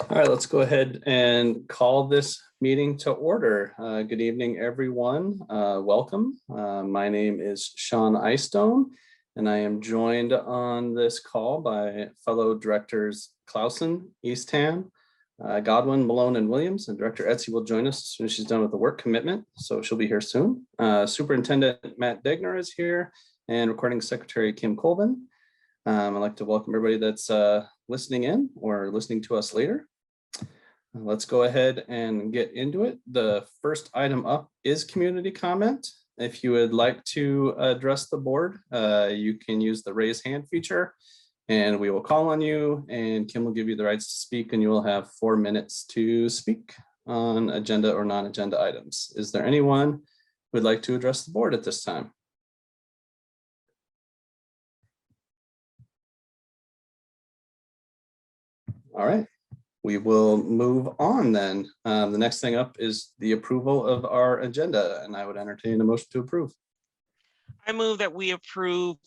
All right, let's go ahead and call this meeting to order. Good evening, everyone. Welcome. My name is Sean Eystone, and I am joined on this call by fellow directors Clausen, Eastham, Godwin, Malone, and Williams. And Director Etsy will join us as soon as she's done with the work commitment, so she'll be here soon. Superintendent Matt Degner is here, and Recording Secretary Kim Colvin. I'd like to welcome everybody that's listening in or listening to us later. Let's go ahead and get into it. The first item up is community comment. If you would like to address the board, you can use the raise hand feature and we will call on you and Kim will give you the rights to speak and you will have 4 minutes to speak on agenda or non-agenda items. Is there anyone who would like to address the board at this time? All right. We will move on then. The next thing up is the approval of our agenda, and I would entertain a motion to approve. I move that we approve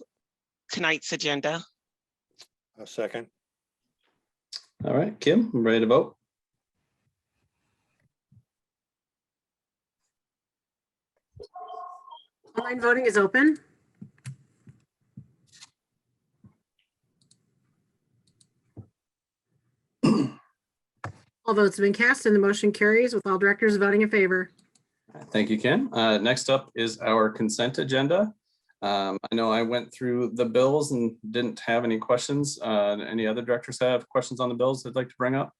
tonight's agenda. A second. All right, Kim, I'm ready to vote. Online voting is open. All votes have been cast and the motion carries with all directors voting in favor. Thank you, Kim. Next up is our consent agenda. I know I went through the bills and didn't have any questions. Any other directors have questions on the bills they'd like to bring up?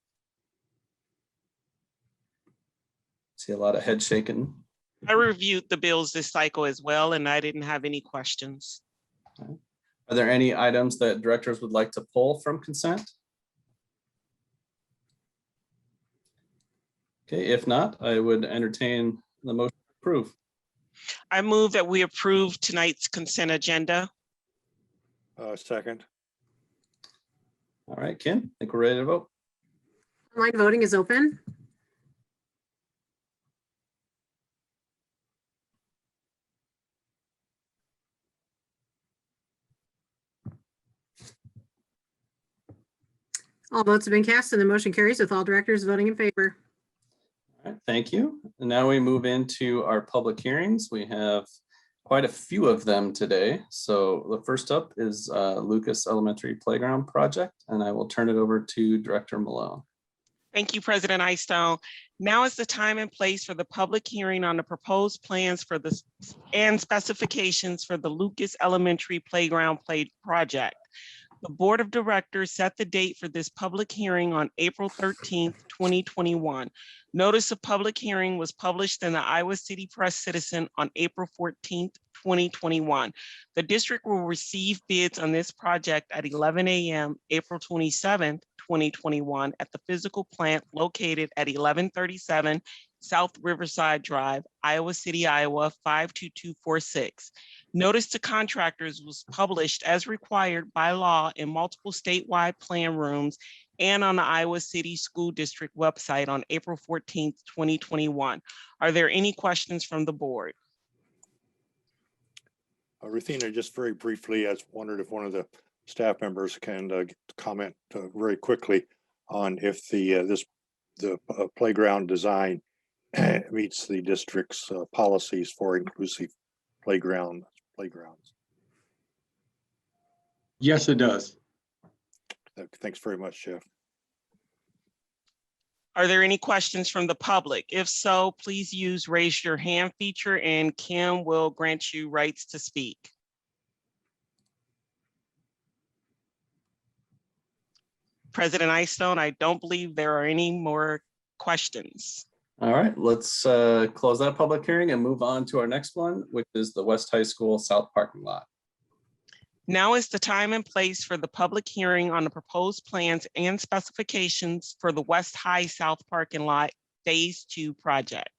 See a lot of head shaking. I reviewed the bills this cycle as well, and I didn't have any questions. Okay. Are there any items that directors would like to pull from consent? Okay, if not, I would entertain the motion to approve. I move that we approve tonight's consent agenda. Second. All right, Kim, I think we're ready to vote. Online voting is open. All votes have been cast and the motion carries with all directors voting in favor. All right, thank you. And now we move into our public hearings. We have quite a few of them today. So the first up is Lucas Elementary Playground Project, and I will turn it over to Director Malone. Thank you, President Eystone. Now is the time and place for the public hearing on the proposed plans for the and specifications for the Lucas Elementary Playground project. The Board of Directors set the date for this public hearing on April 13th, 2021. Notice of public hearing was published in the Iowa City Press Citizen on April 14th, 2021. The district will receive bids on this project at 11 a.m. April 27th, 2021 at the physical plant located at 1137 South Riverside Drive, Iowa City, Iowa 52246. Notice to contractors was published as required by law in multiple statewide plan rooms and on the Iowa City School District website on April 14th, 2021. Are there any questions from the board? Ruthina, just very briefly, I wondered if one of the staff members can comment very quickly on if the playground design meets the district's policies for inclusive playgrounds. Yes, it does. Thanks very much, Jeff. Are there any questions from the public? If so, please use raise your hand feature and Kim will grant you rights to speak. President Eystone, I don't believe there are any more questions. All right, let's close that public hearing and move on to our next one, which is the West High School South parking lot. Now is the time and place for the public hearing on the proposed plans and specifications for the West High South parking lot Phase 2 project.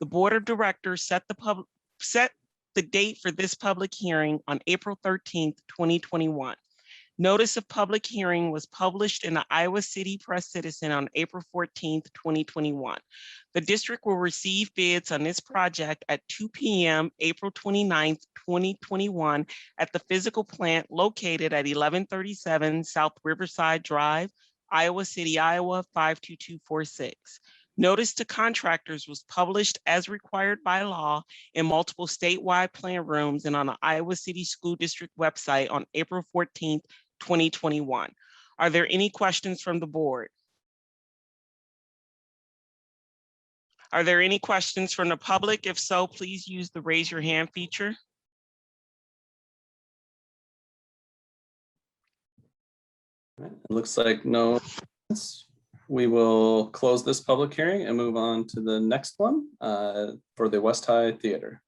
The Board of Directors set the date for this public hearing on April 13th, 2021. Notice of public hearing was published in the Iowa City Press Citizen on April 14th, 2021. The district will receive bids on this project at 2 p.m. April 29th, 2021 at the physical plant located at 1137 South Riverside Drive, Iowa City, Iowa 52246. Notice to contractors was published as required by law in multiple statewide plan rooms and on the Iowa City School District website on April 14th, 2021. Are there any questions from the board? Are there any questions from the public? If so, please use the raise your hand feature. All right, it looks like no. We will close this public hearing and move on to the next one for the West High Theater.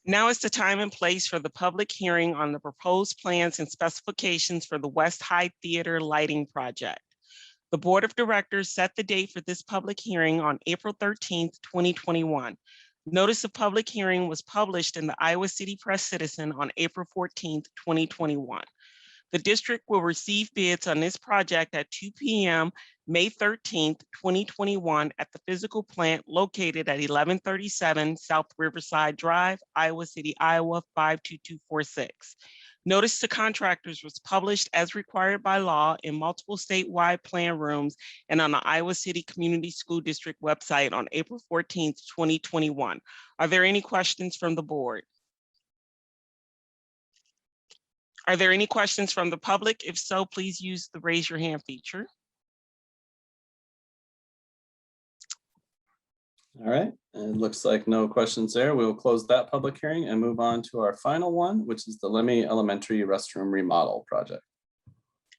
Now is the time and place for the public hearing on the proposed plans and specifications for the West High Theater lighting project. The Board of Directors set the date for this public hearing on April 13th, 2021. Notice of public hearing was published in the Iowa City Press Citizen on April 14th, 2021. The district will receive bids on this project at 2 p.m. May 13th, 2021 at the physical plant located at 1137 South Riverside Drive, Iowa City, Iowa 52246. Notice to contractors was published as required by law in multiple statewide plan rooms and on the Iowa City Community School District website on April 14th, 2021. Are there any questions from the board? Are there any questions from the public? If so, please use the raise your hand feature. All right, it looks like no questions there. We will close that public hearing and move on to our final one, which is the Lemmy Elementary restroom remodel project.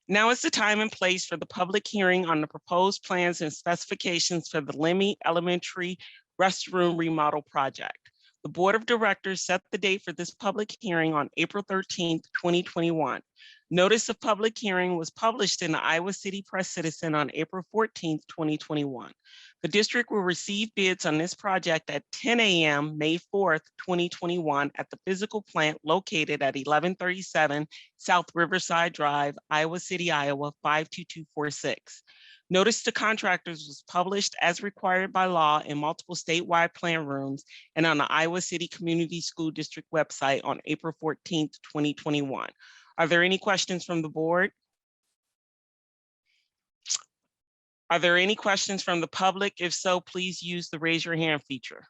Now is the time and place for the public hearing on the proposed plans and specifications for the Lemmy Elementary restroom remodel project. The Board of Directors set the date for this public hearing on April 13th, 2021. Notice of public hearing was published in the Iowa City Press Citizen on April 14th, 2021. The district will receive bids on this project at 10 a.m. May 4th, 2021 at the physical plant located at 1137 South Riverside Drive, Iowa City, Iowa 52246. Notice to contractors was published as required by law in multiple statewide plan rooms and on the Iowa City Community School District website on April 14th, 2021. Are there any questions from the board? Are there any questions from the public? If so, please use the raise your hand feature.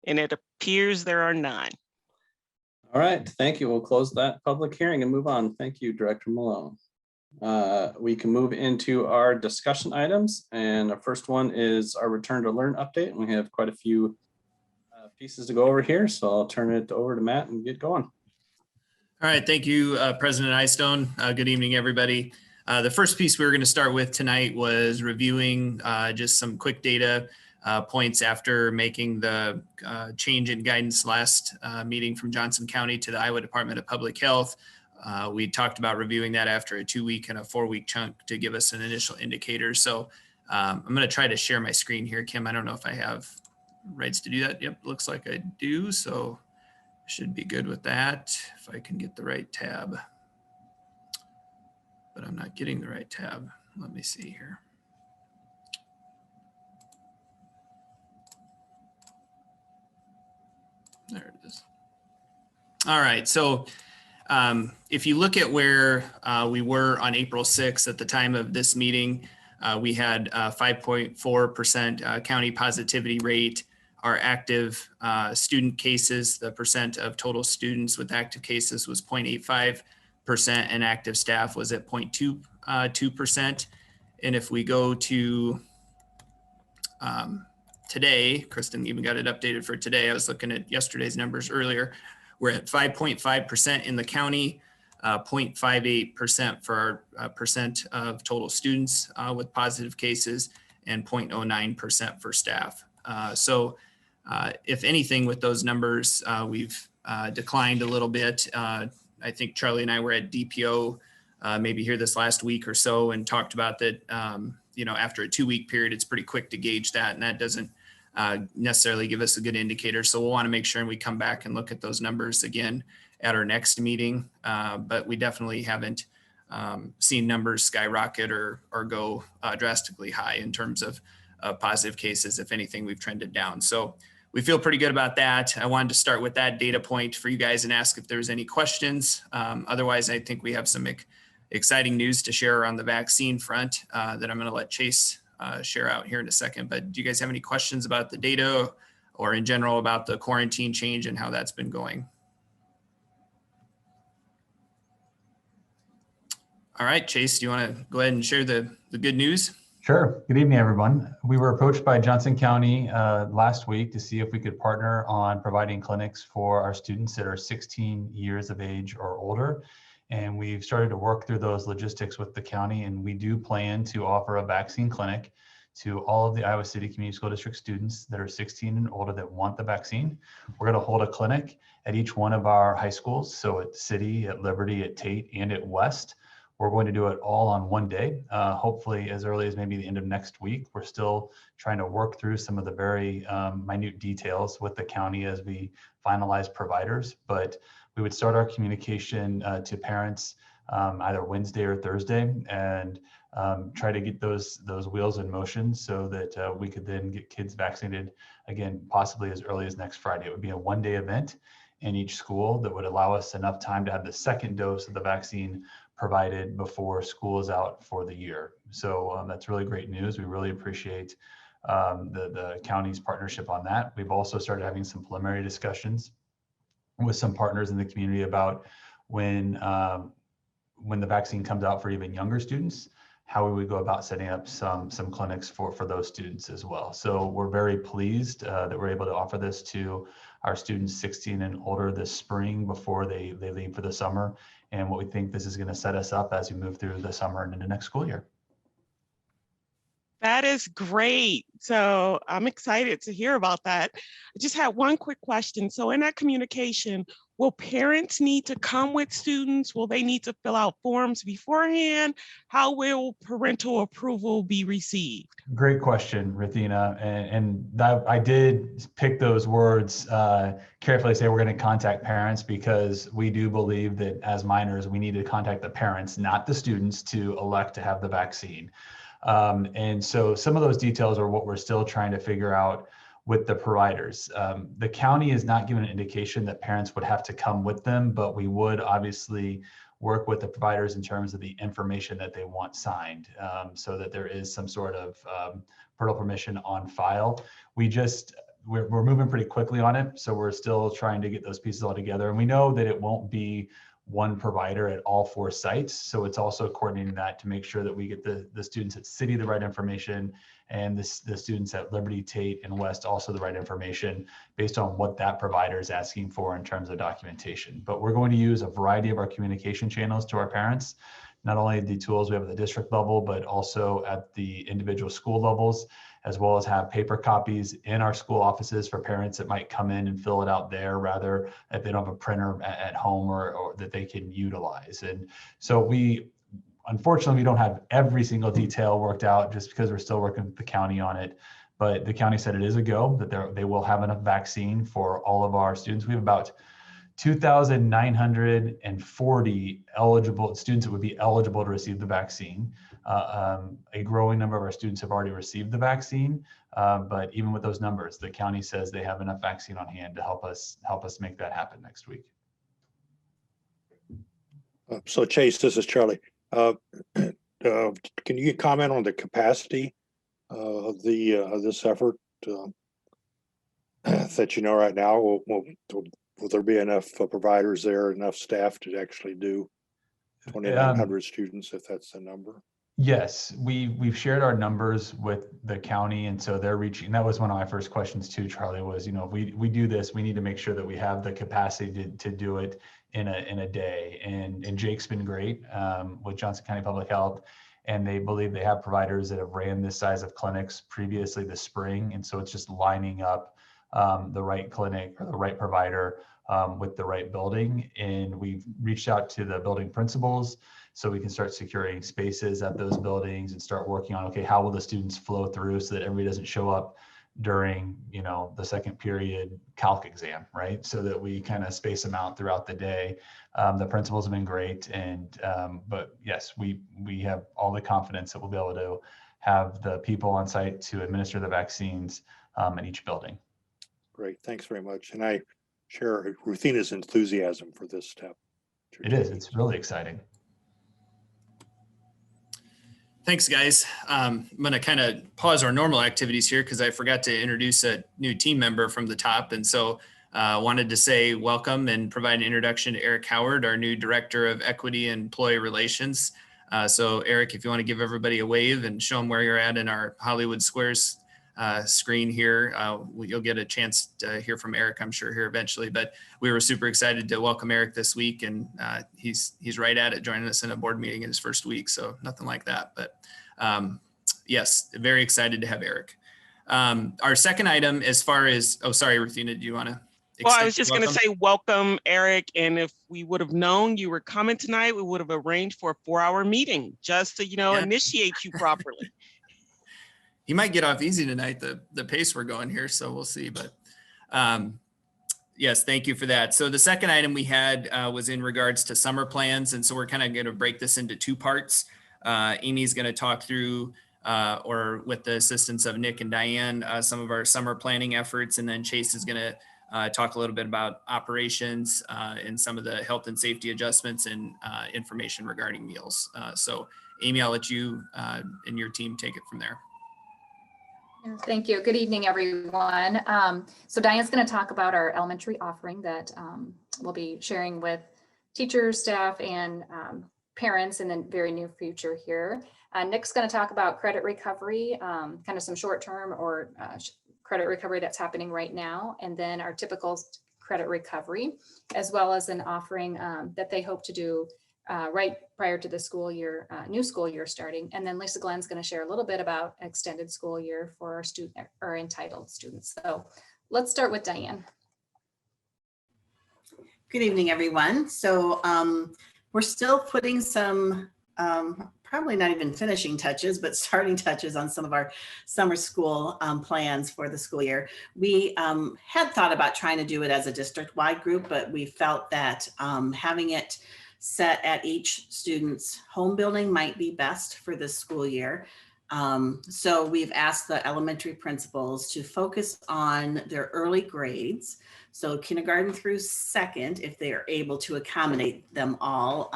And it appears there are none. All right, thank you. We'll close that public hearing and move on. Thank you, Director Malone. We can move into our discussion items, and our first one is our return to learn update. We have quite a few pieces to go over here, so I'll turn it over to Matt and get going. All right, thank you, President Eystone. Good evening, everybody. The first piece we were going to start with tonight was reviewing just some quick data points after making the change in guidance last meeting from Johnson County to the Iowa Department of Public Health. We talked about reviewing that after a 2-week and a 4-week chunk to give us an initial indicator. So I'm going to try to share my screen here. Kim, I don't know if I have rights to do that. Yep, looks like I do. So should be good with that if I can get the right tab. But I'm not getting the right tab. Let me see here. There it is. All right, so if you look at where we were on April 6th at the time of this meeting, we had 5.4% county positivity rate. Our active student cases, the percent of total students with active cases was 0.85%, and active staff was at 0.22%. And if we go to today, Kristen even got it updated for today. I was looking at yesterday's numbers earlier. We're at 5.5% in the county, 0.58% for our percent of total students with positive cases, and 0.09% for staff. So if anything with those numbers, we've declined a little bit. I think Charlie and I were at DPO maybe here this last week or so and talked about that, you know, after a 2-week period, it's pretty quick to gauge that, and that doesn't necessarily give us a good indicator. So we'll want to make sure we come back and look at those numbers again at our next meeting. But we definitely haven't seen numbers skyrocket or go drastically high in terms of positive cases. If anything, we've trended down. So we feel pretty good about that. I wanted to start with that data point for you guys and ask if there's any questions. Otherwise, I think we have some exciting news to share on the vaccine front that I'm going to let Chase share out here in a second. But do you guys have any questions about the data or in general about the quarantine change and how that's been going? All right, Chase, do you want to go ahead and share the good news? Sure. Good evening, everyone. We were approached by Johnson County last week to see if we could partner on providing clinics for our students that are 16 years of age or older. And we've started to work through those logistics with the county, and we do plan to offer a vaccine clinic to all of the Iowa City Community School District students that are 16 and older that want the vaccine. We're going to hold a clinic at each one of our high schools, so at City, at Liberty, at Tate, and at West. We're going to do it all on one day, hopefully as early as maybe the end of next week. We're still trying to work through some of the very minute details with the county as we finalize providers, but we would start our communication to parents either Wednesday or Thursday and try to get those wheels in motion so that we could then get kids vaccinated again, possibly as early as next Friday. It would be a one-day event in each school that would allow us enough time to have the second dose of the vaccine provided before school is out for the year. So that's really great news. We really appreciate the county's partnership on that. We've also started having some preliminary discussions with some partners in the community about when the vaccine comes out for even younger students, how we would go about setting up some clinics for those students as well. So we're very pleased that we're able to offer this to our students 16 and older this spring before they leave for the summer. And what we think this is going to set us up as we move through the summer and into next school year. That is great. So I'm excited to hear about that. I just had one quick question. So in that communication, will parents need to come with students? Will they need to fill out forms beforehand? How will parental approval be received? Great question, Rithina. And I did pick those words carefully, say we're going to contact parents, because we do believe that as minors, we need to contact the parents, not the students, to elect to have the vaccine. And so some of those details are what we're still trying to figure out with the providers. The county has not given an indication that parents would have to come with them, but we would obviously work with the providers in terms of the information that they want signed, so that there is some sort of parental permission on file. We're moving pretty quickly on it, so we're still trying to get those pieces all together. And we know that it won't be one provider at all 4 sites. So it's also coordinating that to make sure that we get the students at City the right information, and the students at Liberty, Tate, and West also the right information based on what that provider is asking for in terms of documentation. But we're going to use a variety of our communication channels to our parents, not only the tools we have at the district level, but also at the individual school levels, as well as have paper copies in our school offices for parents that might come in and fill it out there, rather if they don't have a printer at home or that they can utilize. And so unfortunately, we don't have every single detail worked out just because we're still working with the county on it. But the county said it is a go, that they will have enough vaccine for all of our students. We have about 2,940 eligible students that would be eligible to receive the vaccine. A growing number of our students have already received the vaccine, but even with those numbers, the county says they have enough vaccine on hand to help us make that happen next week. So Chase, this is Charlie. Can you comment on the capacity of this effort that you know right now? Will there be enough providers there, enough staff to actually do 2,900 students, if that's the number? Yes, we've shared our numbers with the county, and so they're reaching. That was one of my first questions too, Charlie, was, if we do this, we need to make sure that we have the capacity to do it in a day. And Jake's been great with Johnson County Public Health, and they believe they have providers that have ran this size of clinics previously this spring, and so it's just lining up the right clinic or the right provider with the right building. And we've reached out to the building principals so we can start securing spaces at those buildings and start working on, okay, how will the students flow through so that everybody doesn't show up during, the second period calc exam, right? So that we kind of space them out throughout the day. The principals have been great. But yes, we have all the confidence that we'll be able to have the people on site to administer the vaccines at each building. Great, thanks very much. And I share Ruthina's enthusiasm for this step. It is. It's really exciting. Thanks, guys. I'm going to kind of pause our normal activities here because I forgot to introduce a new team member from the top. And so wanted to say welcome and provide an introduction to Eric Howard, our new Director of Equity and Employee Relations. So Eric, if you want to give everybody a wave and show them where you're at in our Hollywood Squares screen here, you'll get a chance to hear from Eric, I'm sure, here eventually. But we were super excited to welcome Eric this week, and he's right at it, joining us in a board meeting in his first week. So nothing like that. But yes, very excited to have Eric. Our second item, as far as, oh, sorry, Ruthina, do you want to? Well, I was just going to say welcome, Eric. And if we would have known you were coming tonight, we would have arranged for a 4-hour meeting just to, initiate you properly. He might get off easy tonight, the pace we're going here, so we'll see. But yes, thank you for that. So the second item we had was in regards to summer plans. And so we're kind of going to break this into two parts. Amy's going to talk through, or with the assistance of Nick and Diane, some of our summer planning efforts. And then Chase is going to talk a little bit about operations and some of the health and safety adjustments and information regarding meals. So Amy, I'll let you and your team take it from there. Thank you. Good evening, everyone. So Diane's going to talk about our elementary offering that we'll be sharing with teachers, staff, and parents in the very near future here. Nick's going to talk about credit recovery, kind of some short-term or credit recovery that's happening right now, and then our typical credit recovery, as well as an offering that they hope to do right prior to the school year, new school year starting. And then Lisa Glenn's going to share a little bit about extended school year for our student or entitled students. So let's start with Diane. Good evening, everyone. So we're still putting some, probably not even finishing touches, but starting touches on some of our summer school plans for the school year. We had thought about trying to do it as a district-wide group, but we felt that having it set at each student's home building might be best for this school year. So we've asked the elementary principals to focus on their early grades. So kindergarten through second, if they are able to accommodate them all,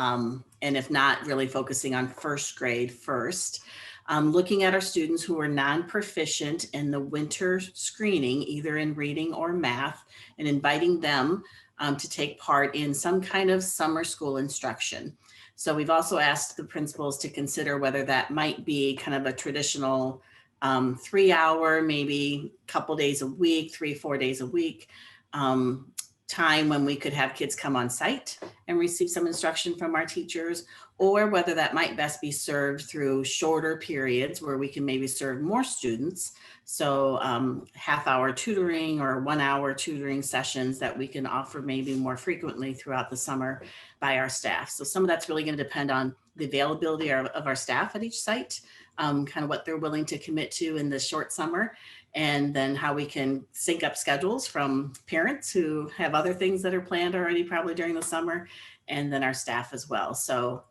and if not, really focusing on first grade first. Looking at our students who are non-proficient in the winter screening, either in reading or math, and inviting them to take part in some kind of summer school instruction. So we've also asked the principals to consider whether that might be kind of a traditional 3-hour, maybe a couple days a week, 3-4 days a week, time when we could have kids come on site and receive some instruction from our teachers, or whether that might best be served through shorter periods where we can maybe serve more students. So half-hour tutoring or 1-hour tutoring sessions that we can offer maybe more frequently throughout the summer by our staff. So some of that's really going to depend on the availability of our staff at each site, kind of what they're willing to commit to in the short summer, and then how we can sync up schedules from parents who have other things that are planned already probably during the summer, and then our staff as well. So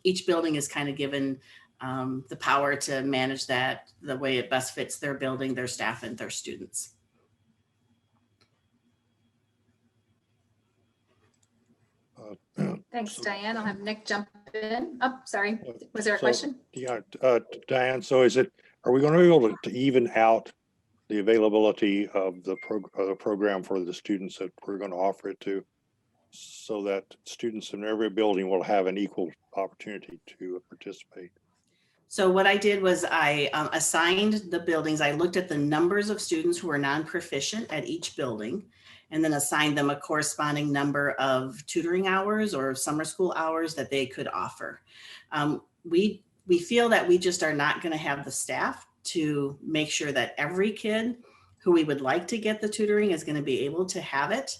each building is kind of given the power to manage that the way it best fits their building, their staff, and their students. Thanks, Diane. I'll have Nick jump in. Oh, sorry. Was there a question? Yeah, Diane, so are we going to be able to even out the availability of the program for the students that we're going to offer it to, so that students in every building will have an equal opportunity to participate? So what I did was I assigned the buildings. I looked at the numbers of students who are non-proficient at each building, and then assigned them a corresponding number of tutoring hours or summer school hours that they could offer. We feel that we just are not going to have the staff to make sure that every kid who we would like to get the tutoring is going to be able to have it.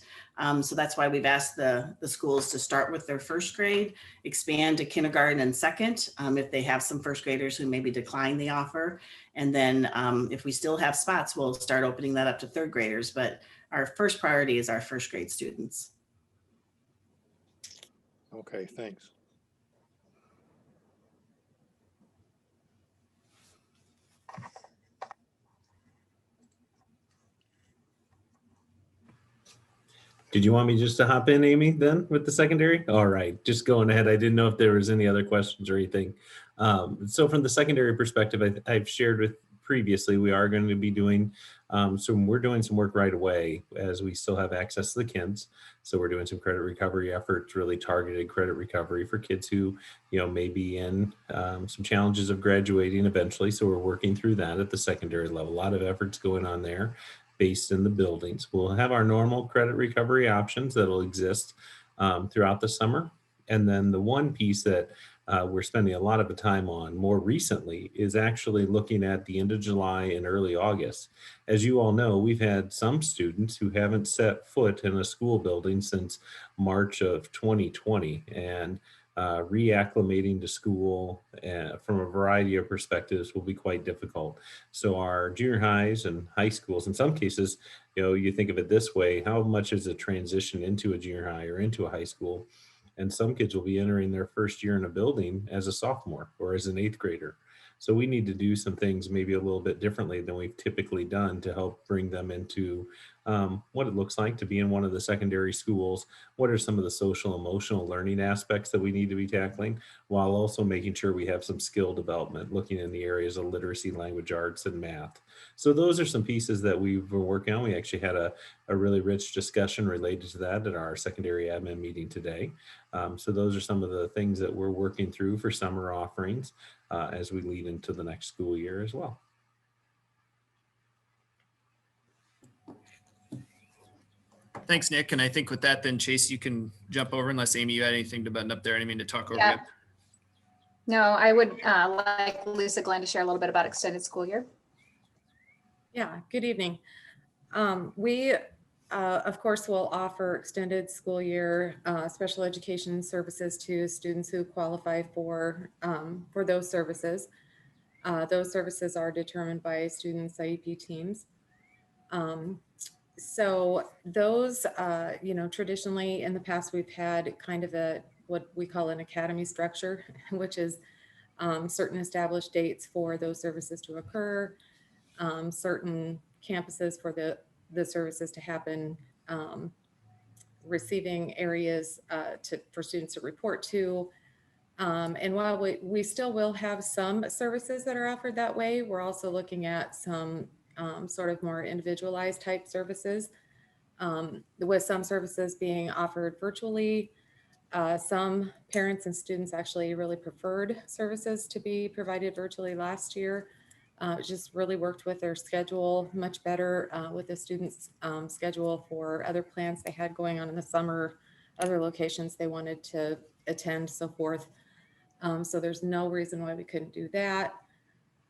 So that's why we've asked the schools to start with their first grade, expand to kindergarten and second, if they have some first graders who maybe decline the offer. And then if we still have spots, we'll start opening that up to third graders. But our first priority is our first grade students. Okay, thanks. Did you want me just to hop in, Amy, then with the secondary? All right, just going ahead. I didn't know if there was any other questions or anything. So from the secondary perspective, I've shared with previously, we are going to be doing we're doing some work right away as we still have access to the kids. So we're doing some credit recovery efforts, really targeted credit recovery for kids who, may be in some challenges of graduating eventually. So we're working through that at the secondary level. A lot of efforts going on there based in the buildings. We'll have our normal credit recovery options that'll exist throughout the summer. And then the one piece that we're spending a lot of the time on more recently is actually looking at the end of July and early August. As you all know, we've had some students who haven't set foot in a school building since March of 2020, and reacclimating to school from a variety of perspectives will be quite difficult. So our junior highs and high schools, in some cases, you think of it this way: how much is a transition into a junior high or into a high school? And some kids will be entering their first year in a building as a sophomore or as an 8th grader. So we need to do some things maybe a little bit differently than we've typically done to help bring them into what it looks like to be in one of the secondary schools. What are some of the social emotional learning aspects that we need to be tackling, while also making sure we have some skill development, looking in the areas of literacy, language arts, and math. So those are some pieces that we've been working on. We actually had a really rich discussion related to that at our secondary admin meeting today. So those are some of the things that we're working through for summer offerings as we lead into the next school year as well. Thanks, Nick. And I think with that, then Chase, you can jump over unless Amy, you had anything to button up there. I didn't mean to talk over you. No, I would like Lisa Glenn to share a little bit about extended school year. Yeah, good evening. We, of course, will offer extended school year special education services to students who qualify for those services. Those services are determined by students' IEP teams. So those, traditionally in the past, we've had kind of what we call an academy structure, which is certain established dates for those services to occur, certain campuses for the services to happen, receiving areas for students to report to. And while we still will have some services that are offered that way, we're also looking at some sort of more individualized type services, with some services being offered virtually. Some parents and students actually really preferred services to be provided virtually last year. Just really worked with their schedule much better, with the students' schedule for other plans they had going on in the summer, other locations they wanted to attend, so forth. So there's no reason why we couldn't do that.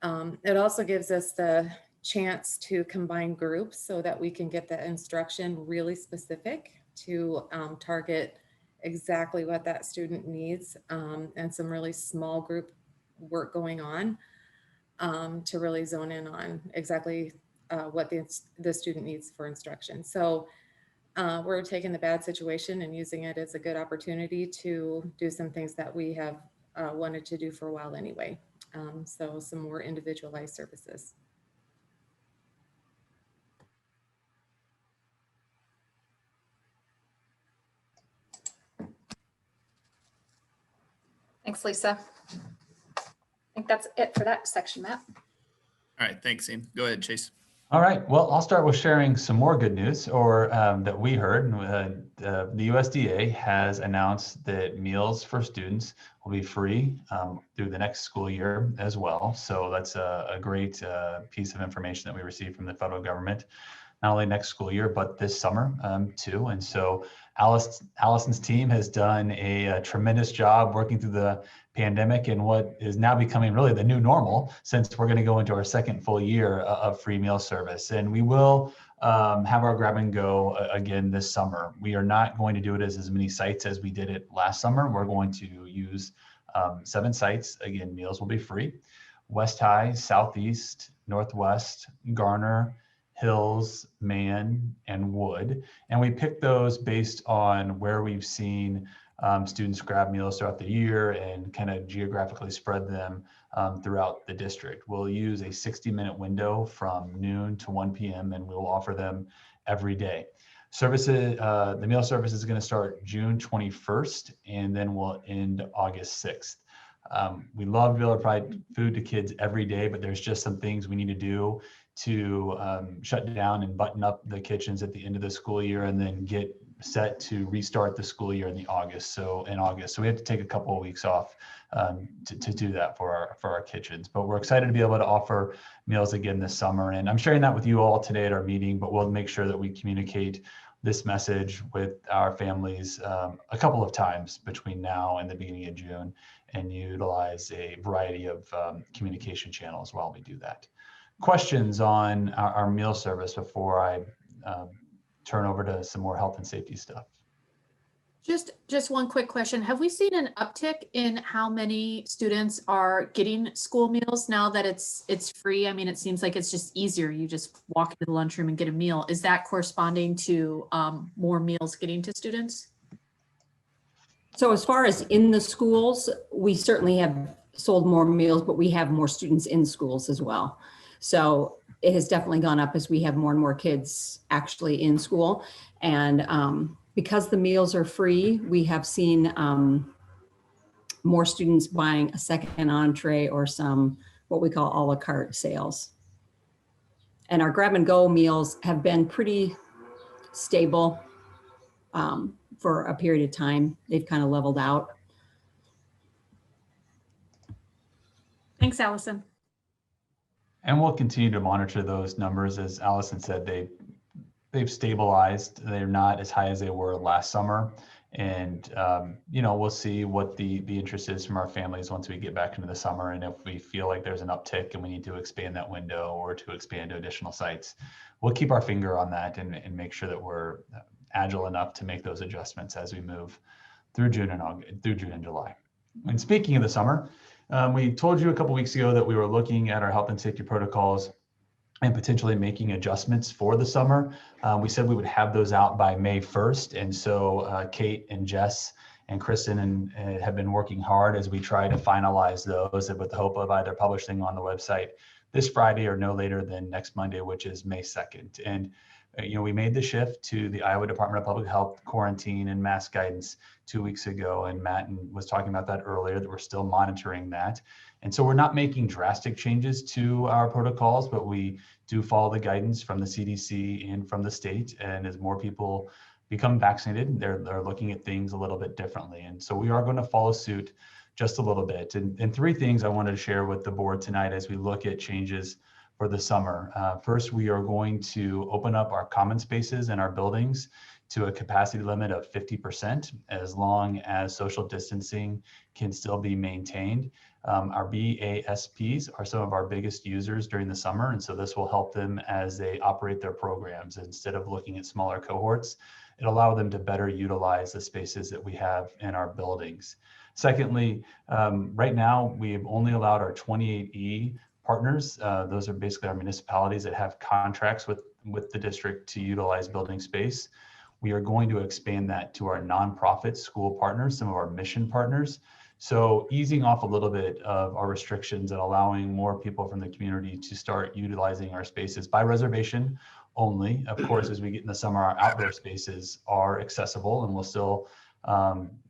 It also gives us the chance to combine groups so that we can get the instruction really specific to target exactly what that student needs, and some really small group work going on to really zone in on exactly what the student needs for instruction. So we're taking the bad situation and using it as a good opportunity to do some things that we have wanted to do for a while anyway. So some more individualized services. Thanks, Lisa. I think that's it for that section, Matt. All right, thanks, Amy. Go ahead, Chase. All right, well, I'll start with sharing some more good news, or that we heard. The USDA has announced that meals for students will be free through the next school year as well. So that's a great piece of information that we received from the federal government, not only next school year, but this summer too. And so Allison's team has done a tremendous job working through the pandemic and what is now becoming really the new normal, since we're going to go into our second full year of free meal service. And we will have our grab and go again this summer. We are not going to do it as many sites as we did it last summer. We're going to use 7 sites. Again, meals will be free: West High, Southeast, Northwest, Garner, Hills, Man, and Wood. And we picked those based on where we've seen students grab meals throughout the year and kind of geographically spread them throughout the district. We'll use a 60-minute window from noon to 1 p.m. and we'll offer them every day. Services, the meal service is going to start June 21st and then will end August 6th. We love to be able to provide food to kids every day, but there's just some things we need to do to shut down and button up the kitchens at the end of the school year and then get set to restart the school year in August. So we have to take a couple of weeks off to do that for our kitchens. But we're excited to be able to offer meals again this summer. And I'm sharing that with you all today at our meeting, but we'll make sure that we communicate this message with our families a couple of times between now and the beginning of June, and utilize a variety of communication channels while we do that. Questions on our meal service before I turn over to some more health and safety stuff? Just one quick question. Have we seen an uptick in how many students are getting school meals now that it's free? I mean, it seems like it's just easier. You just walk into the lunchroom and get a meal. Is that corresponding to more meals getting to students? So as far as in the schools, we certainly have sold more meals, but we have more students in schools as well. So it has definitely gone up as we have more and more kids actually in school. And because the meals are free, we have seen more students buying a second entree or some what we call a la carte sales. And our grab and go meals have been pretty stable for a period of time. They've kind of leveled out. Thanks, Allison. And we'll continue to monitor those numbers. As Allison said, they've stabilized. They're not as high as they were last summer. And, we'll see what the interest is from our families once we get back into the summer. And if we feel like there's an uptick and we need to expand that window or to expand to additional sites, we'll keep our finger on that and make sure that we're agile enough to make those adjustments as we move through June and July. And speaking of the summer, we told you a couple weeks ago that we were looking at our health and safety protocols and potentially making adjustments for the summer. We said we would have those out by May 1st. And so Kate and Jess and Kristen have been working hard as we try to finalize those with the hope of either publishing on the website this Friday or no later than next Monday, which is May 2nd. And we made the shift to the Iowa Department of Public Health quarantine and mask guidance 2 weeks ago. And Matt was talking about that earlier, that we're still monitoring that. And so we're not making drastic changes to our protocols, but we do follow the guidance from the CDC and from the state. And as more people become vaccinated, they're looking at things a little bit differently. And so we are going to follow suit just a little bit. And three things I wanted to share with the board tonight as we look at changes for the summer. First, we are going to open up our common spaces in our buildings to a capacity limit of 50%, as long as social distancing can still be maintained. Our BASPs are some of our biggest users during the summer, and so this will help them as they operate their programs. Instead of looking at smaller cohorts, it allows them to better utilize the spaces that we have in our buildings. Secondly, right now, we have only allowed our 28E partners. Those are basically our municipalities that have contracts with the district to utilize building space. We are going to expand that to our nonprofit school partners, some of our mission partners. So easing off a little bit of our restrictions and allowing more people from the community to start utilizing our spaces by reservation only. Of course, as we get in the summer, our outdoor spaces are accessible, and we'll still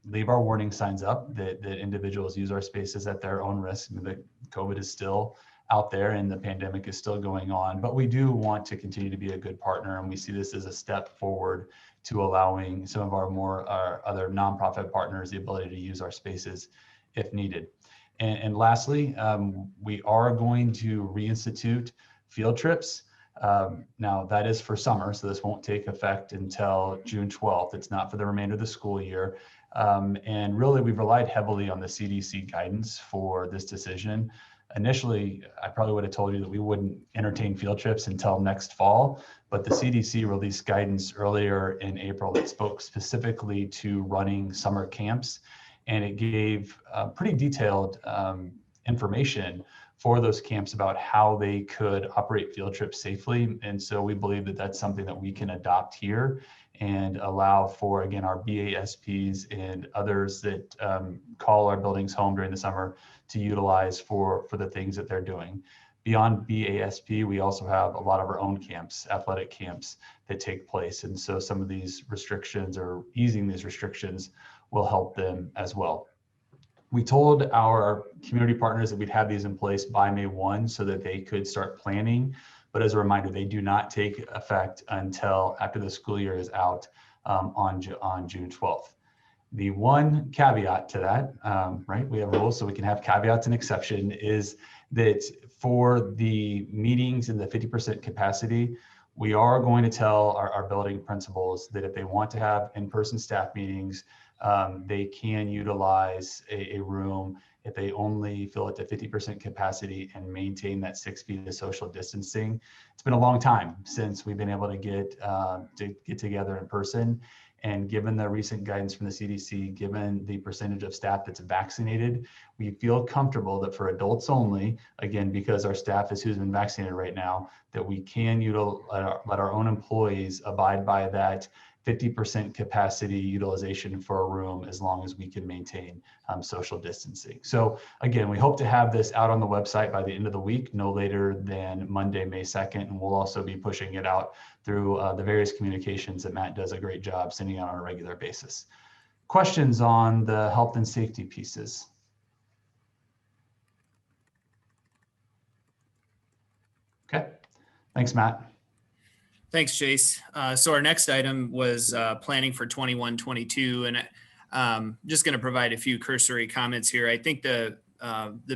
leave our warning signs up that individuals use our spaces at their own risk. The COVID is still out there and the pandemic is still going on, but we do want to continue to be a good partner, and we see this as a step forward to allowing some of our other nonprofit partners the ability to use our spaces if needed. And lastly, we are going to reinstitute field trips. Now that is for summer, so this won't take effect until June 12th. It's not for the remainder of the school year. And really, we've relied heavily on the CDC guidance for this decision. Initially, I probably would have told you that we wouldn't entertain field trips until next fall, but the CDC released guidance earlier in April that spoke specifically to running summer camps, and it gave pretty detailed information for those camps about how they could operate field trips safely. And so we believe that that's something that we can adopt here and allow for, again, our BASPs and others that call our buildings home during the summer to utilize for the things that they're doing. Beyond BASP, we also have a lot of our own camps, athletic camps that take place. And so some of these restrictions or easing these restrictions will help them as well. We told our community partners that we'd have these in place by May 1 so that they could start planning. But as a reminder, they do not take effect until after the school year is out on June 12th. The one caveat to that, right, we have rules so we can have caveats and exception, is that for the meetings in the 50% capacity, we are going to tell our building principals that if they want to have in-person staff meetings, they can utilize a room if they only fill it to 50% capacity and maintain that 6 feet of social distancing. It's been a long time since we've been able to get together in person. And given the recent guidance from the CDC, given the percentage of staff that's vaccinated, we feel comfortable that for adults only, again, because our staff is who's been vaccinated right now, that we can let our own employees abide by that 50% capacity utilization for a room as long as we can maintain social distancing. So again, we hope to have this out on the website by the end of the week, no later than Monday, May 2nd. And we'll also be pushing it out through the various communications that Matt does a great job sending out on a regular basis. Questions on the health and safety pieces? Okay, thanks, Matt. Thanks, Chase. So our next item was planning for 21-22, and just going to provide a few cursory comments here. I think the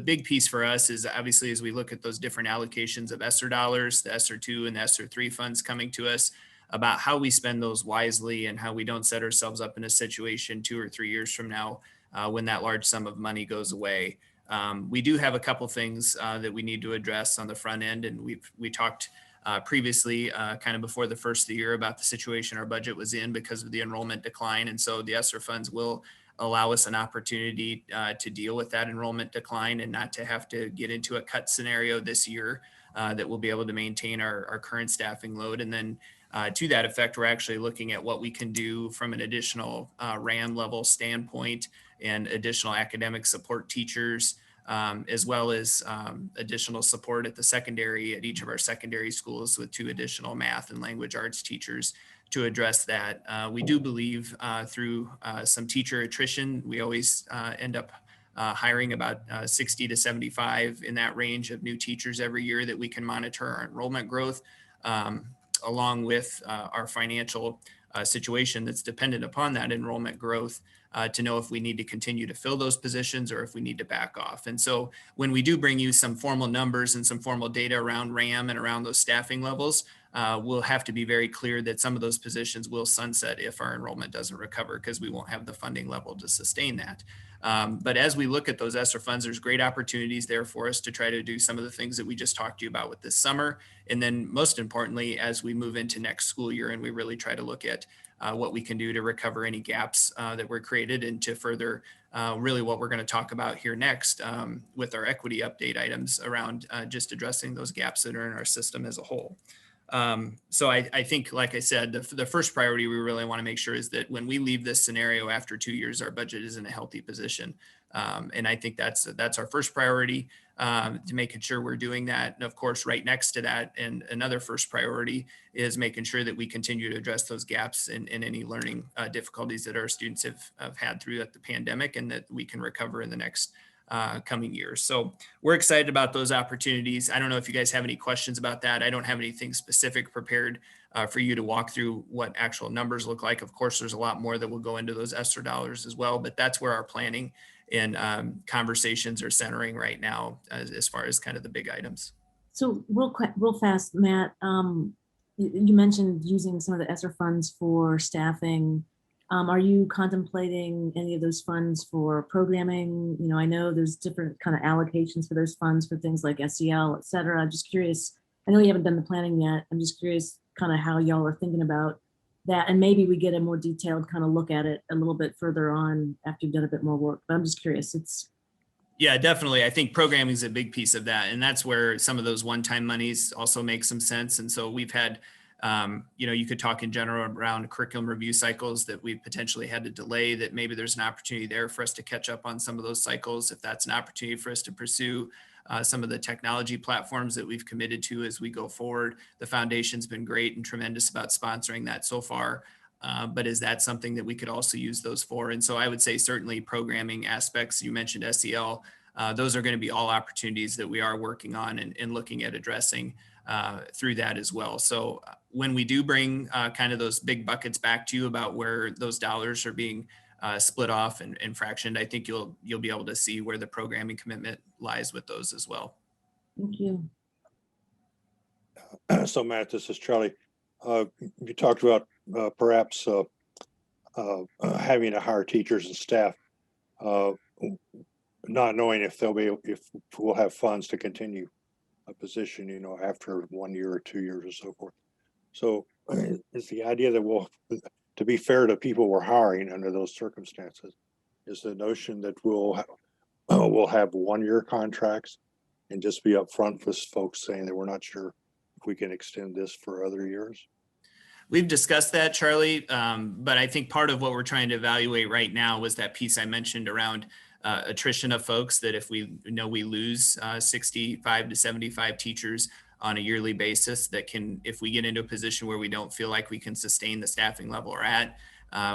big piece for us is obviously as we look at those different allocations of ESSER dollars, the ESSER 2 and the ESSER 3 funds coming to us, about how we spend those wisely and how we don't set ourselves up in a situation 2 or 3 years from now when that large sum of money goes away. We do have a couple things that we need to address on the front end, and we talked previously, kind of before the first of the year, about the situation our budget was in because of the enrollment decline. And so the ESSER funds will allow us an opportunity to deal with that enrollment decline and not to have to get into a cut scenario this year, that we'll be able to maintain our current staffing load. And then to that effect, we're actually looking at what we can do from an additional RAM level standpoint and additional academic support teachers, as well as additional support at the secondary, at each of our secondary schools with 2 additional math and language arts teachers to address that. We do believe through some teacher attrition, we always end up hiring about 60 to 75 in that range of new teachers every year that we can monitor our enrollment growth, along with our financial situation that's dependent upon that enrollment growth, to know if we need to continue to fill those positions or if we need to back off. And so when we do bring you some formal numbers and some formal data around RAM and around those staffing levels, we'll have to be very clear that some of those positions will sunset if our enrollment doesn't recover, because we won't have the funding level to sustain that. But as we look at those ESSER funds, there's great opportunities there for us to try to do some of the things that we just talked to you about with this summer. And then most importantly, as we move into next school year and we really try to look at what we can do to recover any gaps that were created, and to further really what we're going to talk about here next with our equity update items around just addressing those gaps that are in our system as a whole. So I think, like I said, the first priority we really want to make sure is that when we leave this scenario after 2 years, our budget is in a healthy position. And I think that's our first priority, to making sure we're doing that. And of course, right next to that, and another first priority is making sure that we continue to address those gaps in any learning difficulties that our students have had throughout the pandemic, and that we can recover in the next coming years. So we're excited about those opportunities. I don't know if you guys have any questions about that. I don't have anything specific prepared for you to walk through what actual numbers look like. Of course, there's a lot more that will go into those ESSER dollars as well, but that's where our planning and conversations are centering right now as far as kind of the big items. So real fast, Matt, you mentioned using some of the ESSER funds for staffing. Are you contemplating any of those funds for programming? You know, I know there's different kind of allocations for those funds for things like SEL, et cetera. I'm just curious. I know you haven't done the planning yet. I'm just curious kind of how y'all are thinking about that. And maybe we get a more detailed kind of look at it a little bit further on after you've done a bit more work. But I'm just curious. Yeah, definitely. I think programming is a big piece of that. And that's where some of those one-time monies also make some sense. And so we've had You could talk in general around curriculum review cycles that we potentially had to delay, that maybe there's an opportunity there for us to catch up on some of those cycles. If that's an opportunity for us to pursue some of the technology platforms that we've committed to as we go forward. The foundation's been great and tremendous about sponsoring that so far. But is that something that we could also use those for? And so I would say certainly programming aspects, you mentioned SEL, those are going to be all opportunities that we are working on and looking at addressing through that as well. So when we do bring kind of those big buckets back to you about where those dollars are being split off and fractioned, I think you'll be able to see where the programming commitment lies with those as well. Thank you. So Matt, this is Charlie. You talked about perhaps having to hire teachers and staff, not knowing if we'll have funds to continue a position, after 1 year or 2 years or so forth. So is the idea that to be fair to people we're hiring under those circumstances, is the notion that we'll have 1 year contracts and just be upfront with folks saying that we're not sure if we can extend this for other years? We've discussed that, Charlie, but I think part of what we're trying to evaluate right now was that piece I mentioned around attrition of folks, that if we lose 65 to 75 teachers on a yearly basis, that if we get into a position where we don't feel like we can sustain the staffing level we're at,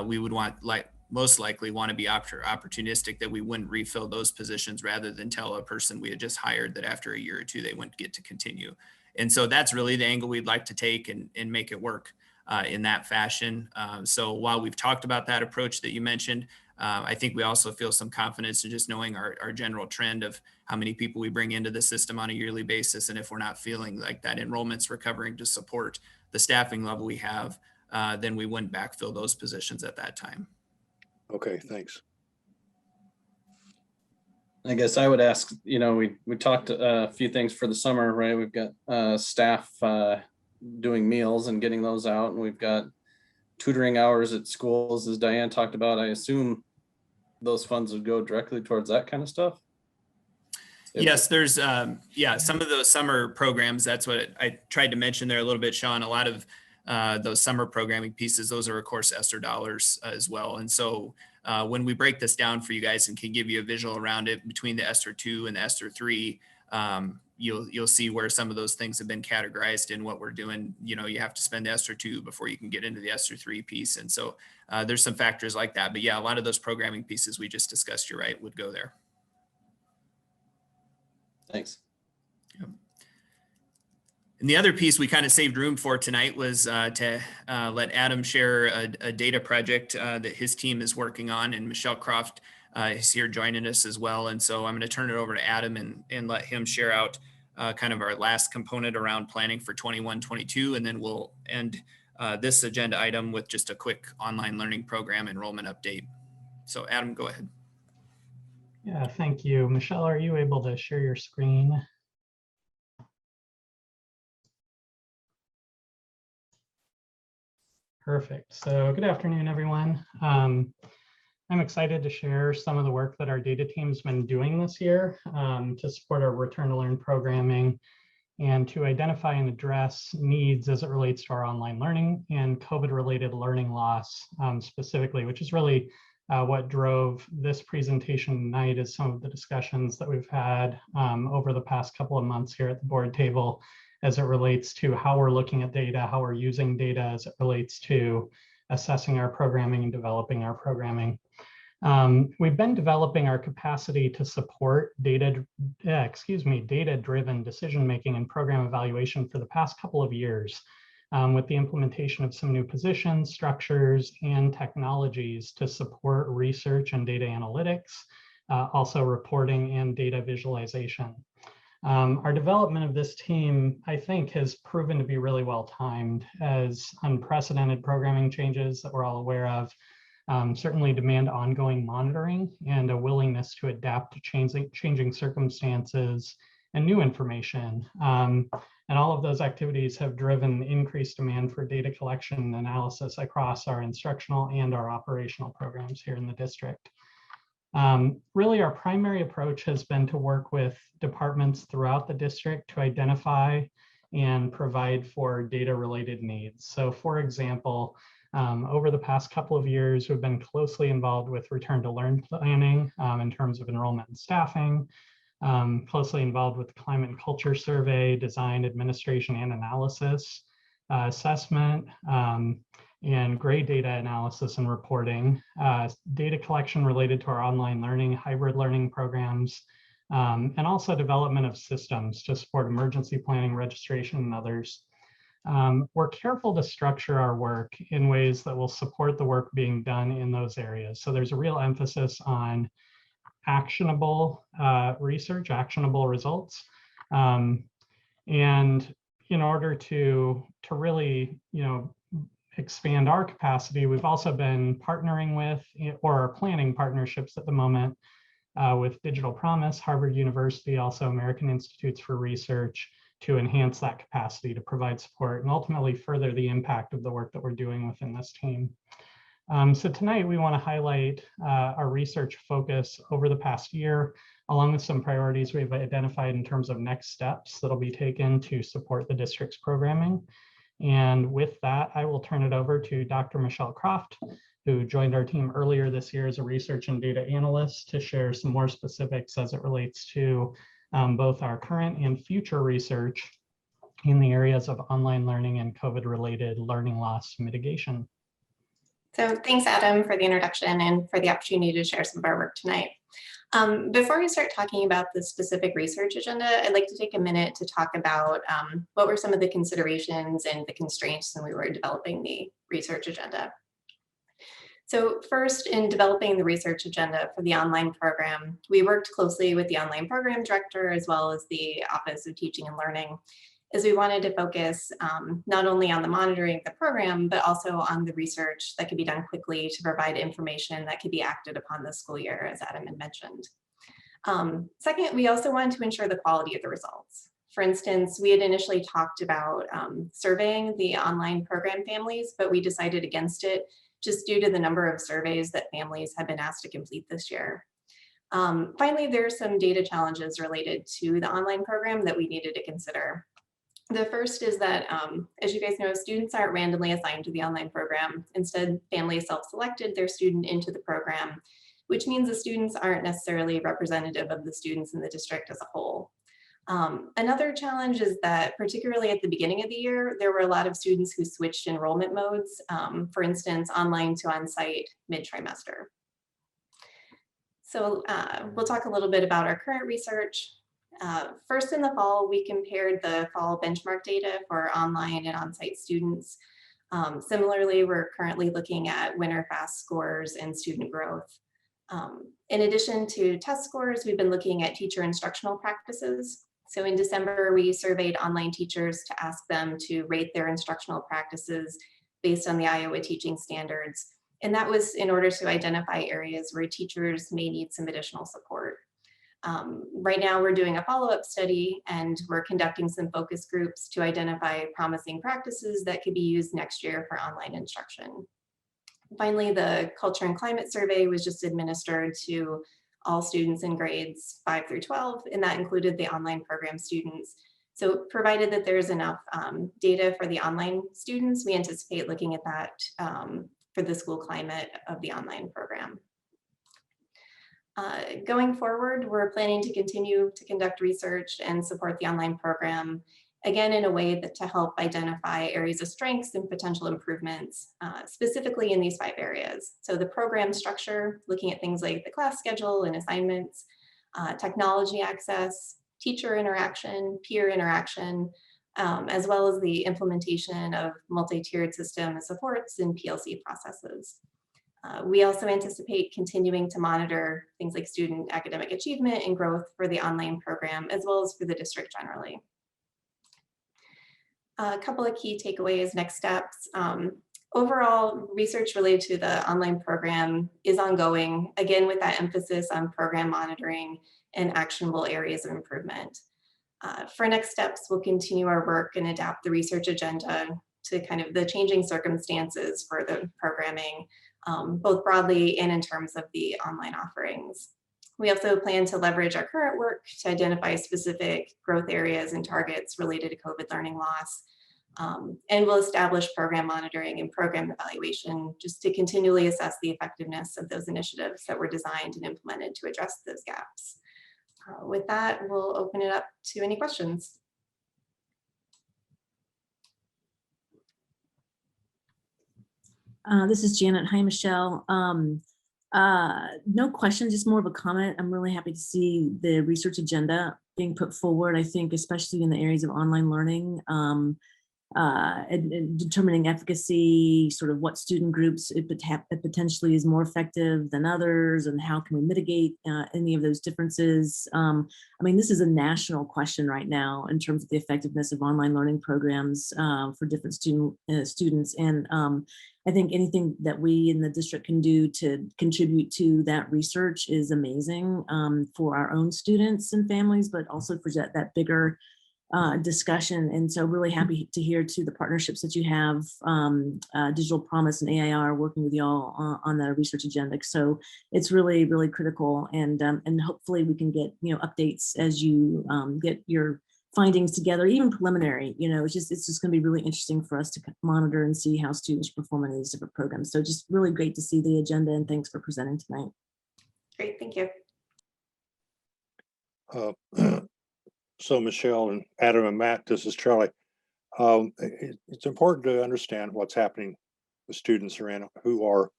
we would most likely want to be opportunistic, that we wouldn't refill those positions rather than tell a person we had just hired that after a year or two, they wouldn't get to continue. And so that's really the angle we'd like to take and make it work in that fashion. So while we've talked about that approach that you mentioned, I think we also feel some confidence in just knowing our general trend of how many people we bring into the system on a yearly basis. And if we're not feeling like that enrollment's recovering to support the staffing level we have, then we wouldn't backfill those positions at that time. Okay, thanks. I guess I would ask, we talked a few things for the summer, right? We've got staff doing meals and getting those out, and we've got tutoring hours at schools, as Diane talked about. I assume those funds would go directly towards that kind of stuff. Yes, there's some of those summer programs. That's what I tried to mention there a little bit, Sean. A lot of those summer programming pieces, those are of course ESSER dollars as well. And so when we break this down for you guys and can give you a visual around it between the ESSER 2 and the ESSER 3, you'll see where some of those things have been categorized in what we're doing. You have to spend ESSER 2 before you can get into the ESSER 3 piece. And so there's some factors like that. But yeah, a lot of those programming pieces we just discussed, you're right, would go there. Thanks. Yep. And the other piece we kind of saved room for tonight was to let Adam share a data project that his team is working on, and Michelle Croft is here joining us as well. And so I'm going to turn it over to Adam and let him share out kind of our last component around planning for 21-22, and then we'll end this agenda item with just a quick online learning program enrollment update. So Adam, go ahead. Yeah, thank you. Michelle, are you able to share your screen? Perfect. So good afternoon, everyone. I'm excited to share some of the work that our data team's been doing this year to support our return to learn programming and to identify and address needs as it relates to our online learning and COVID-related learning loss specifically, which is really what drove this presentation tonight, is some of the discussions that we've had over the past couple of months here at the board table as it relates to how we're looking at data, how we're using data as it relates to assessing our programming and developing our programming. We've been developing our capacity to support data-driven decision-making and program evaluation for the past couple of years, with the implementation of some new positions, structures, and technologies to support research and data analytics, also reporting and data visualization. Our development of this team, I think, has proven to be really well timed, as unprecedented programming changes that we're all aware of certainly demand ongoing monitoring and a willingness to adapt to changing circumstances and new information. And all of those activities have driven increased demand for data collection and analysis across our instructional and our operational programs here in the district. Really, our primary approach has been to work with departments throughout the district to identify and provide for data-related needs. So for example, over the past couple of years, we've been closely involved with return to learn planning in terms of enrollment and staffing, closely involved with the climate and culture survey, design, administration, and analysis, assessment, and grade data analysis and reporting, data collection related to our online learning, hybrid learning programs, and also development of systems to support emergency planning, registration, and others. We're careful to structure our work in ways that will support the work being done in those areas. So there's a real emphasis on actionable research, actionable results. And in order to really, expand our capacity, we've also been partnering with or planning partnerships at the moment with Digital Promise, Harvard University, also American Institutes for Research, to enhance that capacity to provide support and ultimately further the impact of the work that we're doing within this team. So tonight we want to highlight our research focus over the past year, along with some priorities we've identified in terms of next steps that'll be taken to support the district's programming. And with that, I will turn it over to Dr. Michelle Croft, who joined our team earlier this year as a research and data analyst, to share some more specifics as it relates to both our current and future research in the areas of online learning and COVID-related learning loss mitigation. So thanks, Adam, for the introduction and for the opportunity to share some of our work tonight. Before we start talking about the specific research agenda, I'd like to take a minute to talk about what were some of the considerations and the constraints when we were developing the research agenda. So first, in developing the research agenda for the online program, we worked closely with the online program director as well as the Office of Teaching and Learning, as we wanted to focus not only on the monitoring of the program, but also on the research that could be done quickly to provide information that could be acted upon this school year, as Adam had mentioned. Second, we also wanted to ensure the quality of the results. For instance, we had initially talked about surveying the online program families, but we decided against it just due to the number of surveys that families have been asked to complete this year. Finally, there are some data challenges related to the online program that we needed to consider. The first is that, as you guys know, students aren't randomly assigned to the online program. Instead, families self-selected their student into the program, which means the students aren't necessarily representative of the students in the district as a whole. Another challenge is that, particularly at the beginning of the year, there were a lot of students who switched enrollment modes, for instance, online to on-site mid-trimester. So we'll talk a little bit about our current research. First, in the fall, we compared the fall benchmark data for online and on-site students. Similarly, we're currently looking at winter FAST scores and student growth. In addition to test scores, we've been looking at teacher instructional practices. So in December, we surveyed online teachers to ask them to rate their instructional practices based on the Iowa teaching standards. And that was in order to identify areas where teachers may need some additional support. Right now, we're doing a follow-up study and we're conducting some focus groups to identify promising practices that could be used next year for online instruction. Finally, the culture and climate survey was just administered to all students in grades 5 through 12, and that included the online program students. So provided that there's enough data for the online students, we anticipate looking at that for the school climate of the online program. Going forward, we're planning to continue to conduct research and support the online program, again, in a way that to help identify areas of strengths and potential improvements, specifically in these 5 areas. So the program structure, looking at things like the class schedule and assignments, technology access, teacher interaction, peer interaction, as well as the implementation of multi-tiered system supports and PLC processes. We also anticipate continuing to monitor things like student academic achievement and growth for the online program, as well as for the district generally. A couple of key takeaways, next steps. Overall, research related to the online program is ongoing, again, with that emphasis on program monitoring and actionable areas of improvement. For next steps, we'll continue our work and adapt the research agenda to kind of the changing circumstances for the programming, both broadly and in terms of the online offerings. We also plan to leverage our current work to identify specific growth areas and targets related to COVID learning loss. And we'll establish program monitoring and program evaluation just to continually assess the effectiveness of those initiatives that were designed and implemented to address those gaps. With that, we'll open it up to any questions. This is Janet. Hi, Michelle. No questions, just more of a comment. I'm really happy to see the research agenda being put forward. I think especially in the areas of online learning, and determining efficacy, sort of what student groups it potentially is more effective than others, and how can we mitigate any of those differences. I mean, this is a national question right now in terms of the effectiveness of online learning programs for different students. And I think anything that we in the district can do to contribute to that research is amazing for our own students and families, but also for that bigger discussion. And so really happy to hear to the partnerships that you have, Digital Promise and AIR working with y'all on the research agenda. So it's really, really critical. And hopefully we can get, updates as you get your findings together, even preliminary. It's just going to be really interesting for us to monitor and see how students perform in these different programs. So just really great to see the agenda, and thanks for presenting tonight. Great, thank you. So Michelle and Adam and Matt, this is Charlie. It's important to understand what's happening with students who are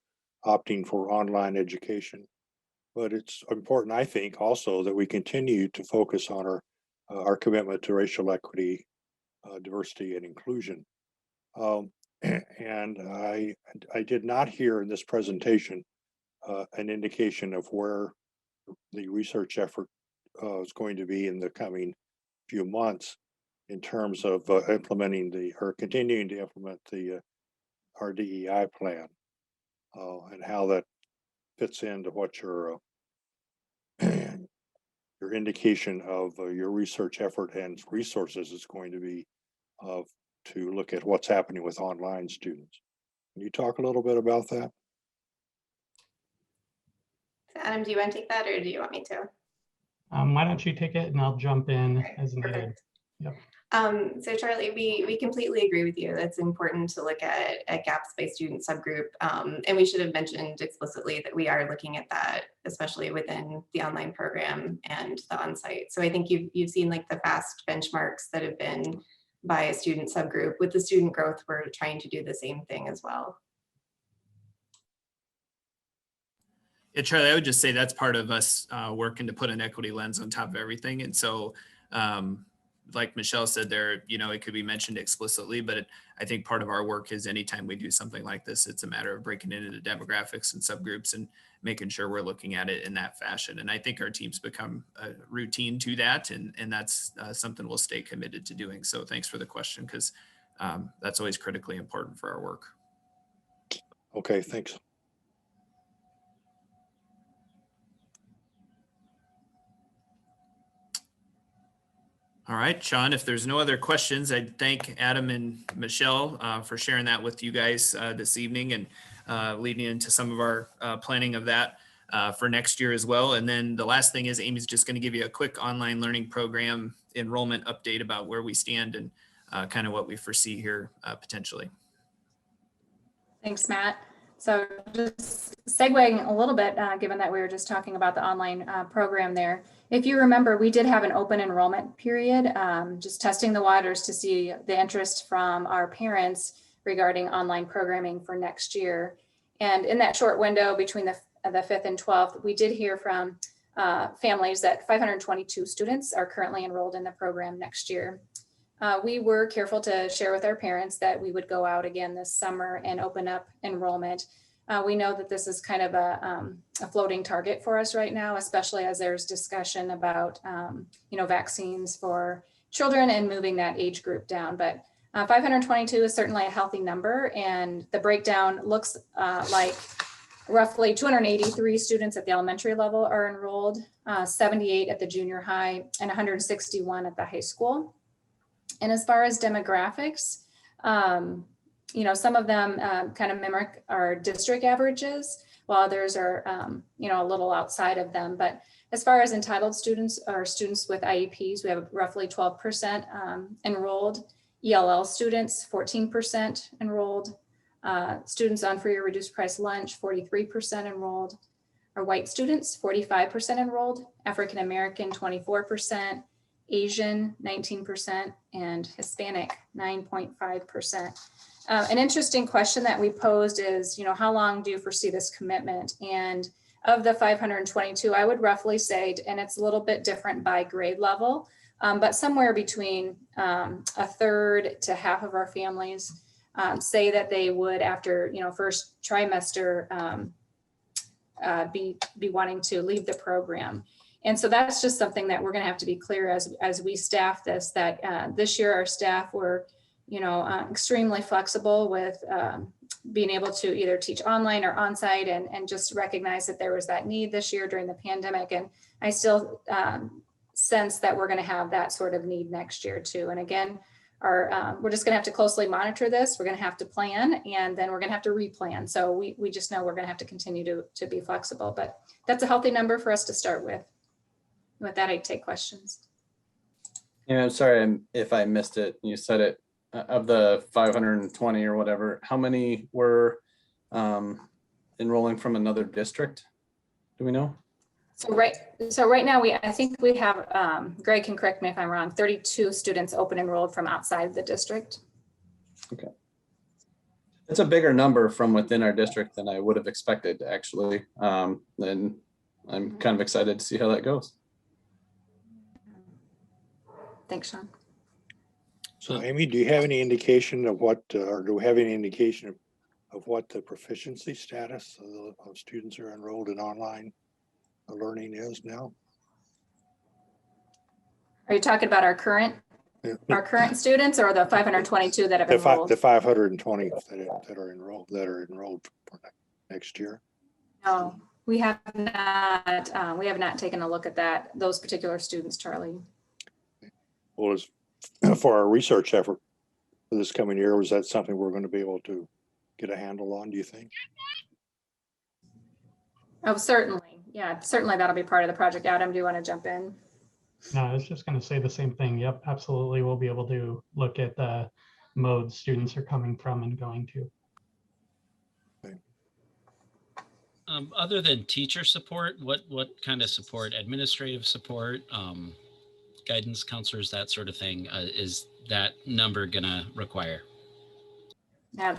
opting for online education. But it's important, I think, also that we continue to focus on our commitment to racial equity, diversity, and inclusion. And I did not hear in this presentation an indication of where the research effort is going to be in the coming few months in terms of implementing or continuing to implement our DEI plan, and how that fits into what your indication of your research effort and resources is going to be to look at what's happening with online students. Can you talk a little bit about that? Adam, do you want to take that, or do you want me to? Why don't you take it and I'll jump in as needed. Yep. So Charlie, we completely agree with you. That's important to look at gaps by student subgroup. And we should have mentioned explicitly that we are looking at that, especially within the online program and the onsite. So I think you've seen like the FAST benchmarks that have been by a student subgroup. With the student growth, we're trying to do the same thing as well. Yeah, Charlie, I would just say that's part of us working to put an equity lens on top of everything. And so, like Michelle said there, it could be mentioned explicitly, but I think part of our work is anytime we do something like this, it's a matter of breaking it into demographics and subgroups and making sure we're looking at it in that fashion. And I think our team's become a routine to that, and that's something we'll stay committed to doing. So thanks for the question, because that's always critically important for our work. Okay, thanks. All right, Sean, if there's no other questions, I'd thank Adam and Michelle for sharing that with you guys this evening, and leading into some of our planning of that for next year as well. And then the last thing is Amy's just going to give you a quick online learning program enrollment update about where we stand and kind of what we foresee here potentially. Thanks, Matt. So just segueing a little bit, given that we were just talking about the online program there. If you remember, we did have an open enrollment period, just testing the waters to see the interest from our parents regarding online programming for next year. And in that short window between the 5th and 12th, we did hear from families that 522 students are currently enrolled in the program next year. We were careful to share with our parents that we would go out again this summer and open up enrollment. We know that this is kind of a floating target for us right now, especially as there's discussion about, vaccines for children and moving that age group down. But 522 is certainly a healthy number, and the breakdown looks like roughly 283 students at the elementary level are enrolled, 78 at the junior high, and 161 at the high school. And as far as demographics, some of them kind of mimic our district averages, while others are, a little outside of them. But As far as entitled students or students with IEPs, we have roughly 12% enrolled. ELL students, 14% enrolled. Students on free or reduced price lunch, 43% enrolled. Our white students, 45% enrolled. African American, 24%. Asian, 19%, and Hispanic, 9.5%. An interesting question that we posed is, how long do you foresee this commitment? And of the 522, I would roughly say, and it's a little bit different by grade level, but somewhere between a third to half of our families say that they would, after first trimester, be wanting to leave the program. And so that's just something that we're going to have to be clear as we staff this, that this year our staff were, extremely flexible with being able to either teach online or on-site, and just recognize that there was that need this year during the pandemic. And I still sense that we're going to have that sort of need next year too. And again, we're just going to have to closely monitor this. We're going to have to plan, and then we're going to have to replan. So we just know we're going to have to continue to be flexible, but that's a healthy number for us to start with. With that, I take questions. Yeah, I'm sorry if I missed it. You said it, of the 520 or whatever, how many were enrolling from another district? Do we know? So right now I think we have, Greg can correct me if I'm wrong, 32 students open enrolled from outside the district. Okay. It's a bigger number from within our district than I would have expected, actually. And I'm kind of excited to see how that goes. Thanks, Sean. So Amy, do you have any indication of what, or do we have any indication of what the proficiency status of students who are enrolled in online learning is now? Are you talking about our current students, or the 522 that have enrolled? The 520 that are enrolled for next year. No, we have not taken a look at those particular students, Charlie. Well, for our research effort for this coming year, was that something we're going to be able to get a handle on, do you think? Oh, certainly. Yeah, certainly that'll be part of the project. Adam, do you want to jump in? No, I was just going to say the same thing. Yep, absolutely. We'll be able to look at the modes students are coming from and going to. Other than teacher support, what kind of support, administrative support, guidance counselors, that sort of thing, is that number gonna require? Yeah,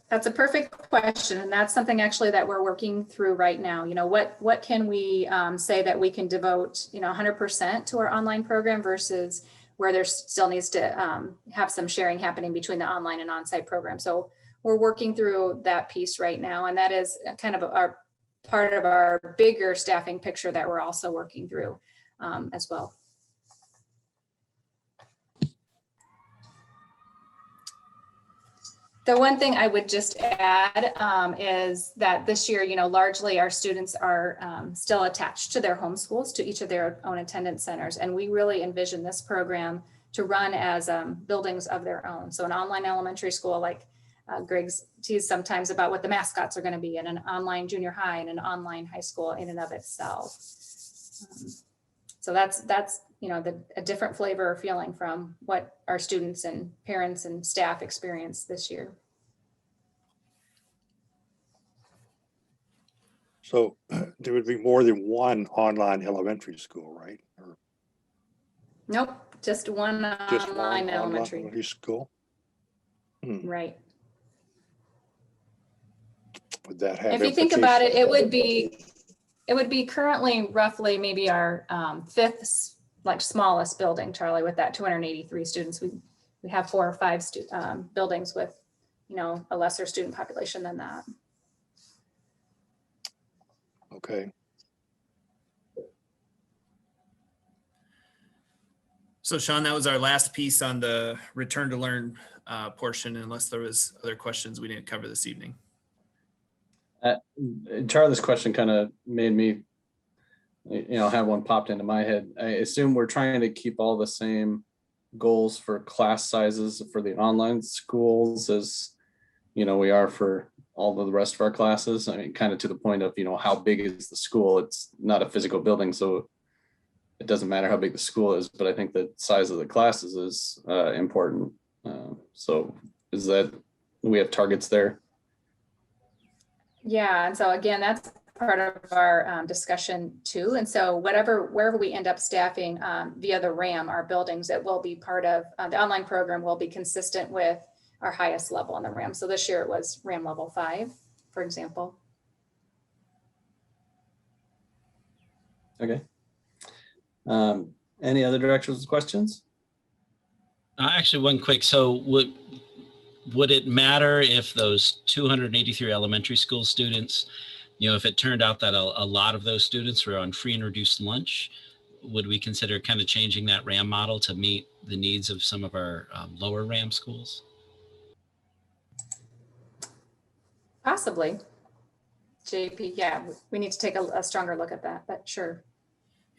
that's a perfect question, and that's something actually that we're working through right now. What can we say that we can devote 100% to our online program versus where there still needs to have some sharing happening between the online and on-site program. So we're working through that piece right now, and that is kind of our part of our bigger staffing picture that we're also working through as well. The one thing I would just add is that this year, largely our students are still attached to their home schools, to each of their own attendance centers. And we really envision this program to run as buildings of their own. So an online elementary school, like Greg's teased sometimes about what the mascots are going to be, and an online junior high and an online high school in and of itself. So that's a different flavor or feeling from what our students and parents and staff experienced this year. So there would be more than one online elementary school, right? Or nope, just one online elementary school. Right. Would that have? If you think about it, it would be currently roughly maybe our fifth smallest building, Charlie, with that 283 students. We have 4 or 5 buildings with a lesser student population than that. Okay. So Sean, that was our last piece on the return to learn portion, unless there was other questions we didn't cover this evening. Charlie's question kind of made me, have one popped into my head. I assume we're trying to keep all the same goals for class sizes for the online schools as, we are for all of the rest of our classes. I mean, kind of to the point of, how big is the school? It's not a physical building. So it doesn't matter how big the school is, but I think the size of the classes is important. So is that, we have targets there? Yeah, and so again, that's part of our discussion too. And so wherever we end up staffing via the RAM, our buildings, it will be part of the online program will be consistent with our highest level on the RAM. So this year it was RAM level 5, for example. Okay. Any other directions, questions? Actually, one quick. So would it matter if those 283 elementary school students, if it turned out that a lot of those students were on free and reduced lunch, would we consider kind of changing that RAM model to meet the needs of some of our lower RAM schools? Possibly. JP, yeah, we need to take a stronger look at that, but sure.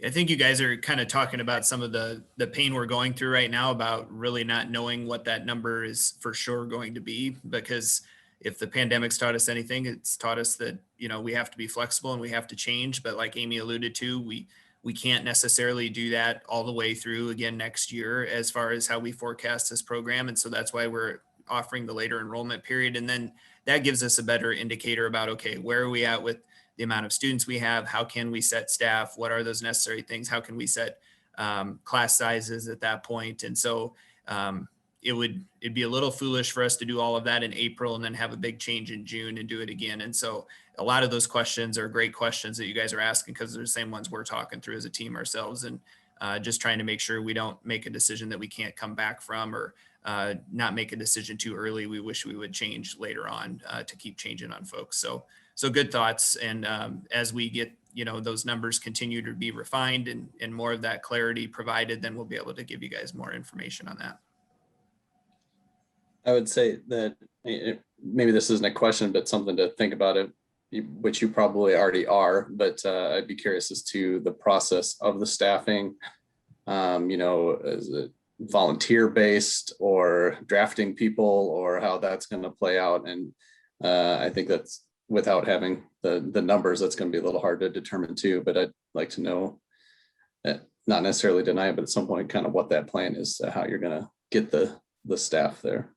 I think you guys are kind of talking about some of the pain we're going through right now about really not knowing what that number is for sure going to be, because if the pandemic's taught us anything, it's taught us that, we have to be flexible and we have to change. But like Amy alluded to, we can't necessarily do that all the way through again next year as far as how we forecast this program. And so that's why we're offering the later enrollment period. And then that gives us a better indicator about, okay, where are we at with the amount of students we have, how can we set staff, what are those necessary things, how can we set class sizes at that point. And so it'd be a little foolish for us to do all of that in April and then have a big change in June and do it again. And so a lot of those questions are great questions that you guys are asking, because they're the same ones we're talking through as a team ourselves, and just trying to make sure we don't make a decision that we can't come back from, or not make a decision too early we wish we would change later on to keep changing on folks. So good thoughts. And as we get, those numbers continue to be refined and more of that clarity provided, then we'll be able to give you guys more information on that. I would say that maybe this isn't a question, but something to think about, it, which you probably already are, but I'd be curious as to the process of the staffing. Is it volunteer based or drafting people, or how that's going to play out? And I think that's, without having the numbers, that's going to be a little hard to determine too, but I'd like to know, not necessarily deny it, but at some point kind of what that plan is, how you're going to get the staff there.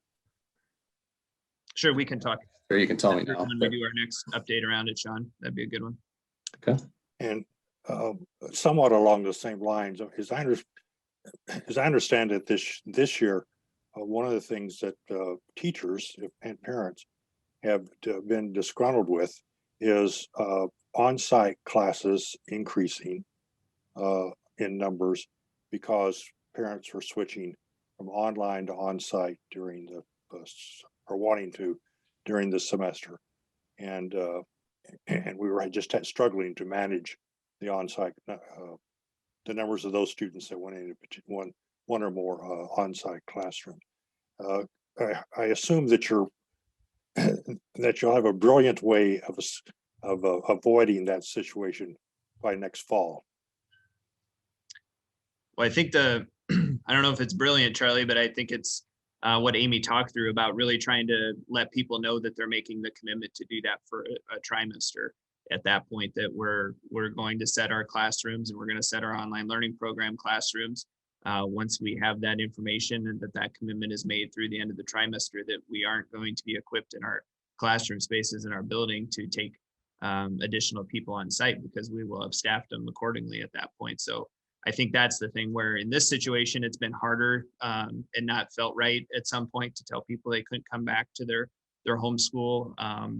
Sure, we can talk. Or you can tell me now. When we do our next update around it, Sean, that'd be a good one. Okay. And somewhat along the same lines, as I understand it, this year, one of the things that teachers and parents have been disgruntled with is on-site classes increasing in numbers, because parents are switching from online to on-site during or wanting to during the semester, and we were just struggling to manage the on-site the numbers of those students that went into one or more on-site classrooms. I assume that you'll have a brilliant way of avoiding that situation by next fall. Well, I think I don't know if it's brilliant, Charlie, but I think it's what Amy talked through about really trying to let people know that they're making the commitment to do that for a trimester. At that point, that we're going to set our classrooms and we're going to set our online learning program classrooms. Once we have that information and that commitment is made through the end of the trimester, that we aren't going to be equipped in our classroom spaces in our building to take additional people on site, because we will have staffed them accordingly at that point. So I think that's the thing where in this situation, it's been harder and not felt right at some point to tell people they couldn't come back to their homeschool.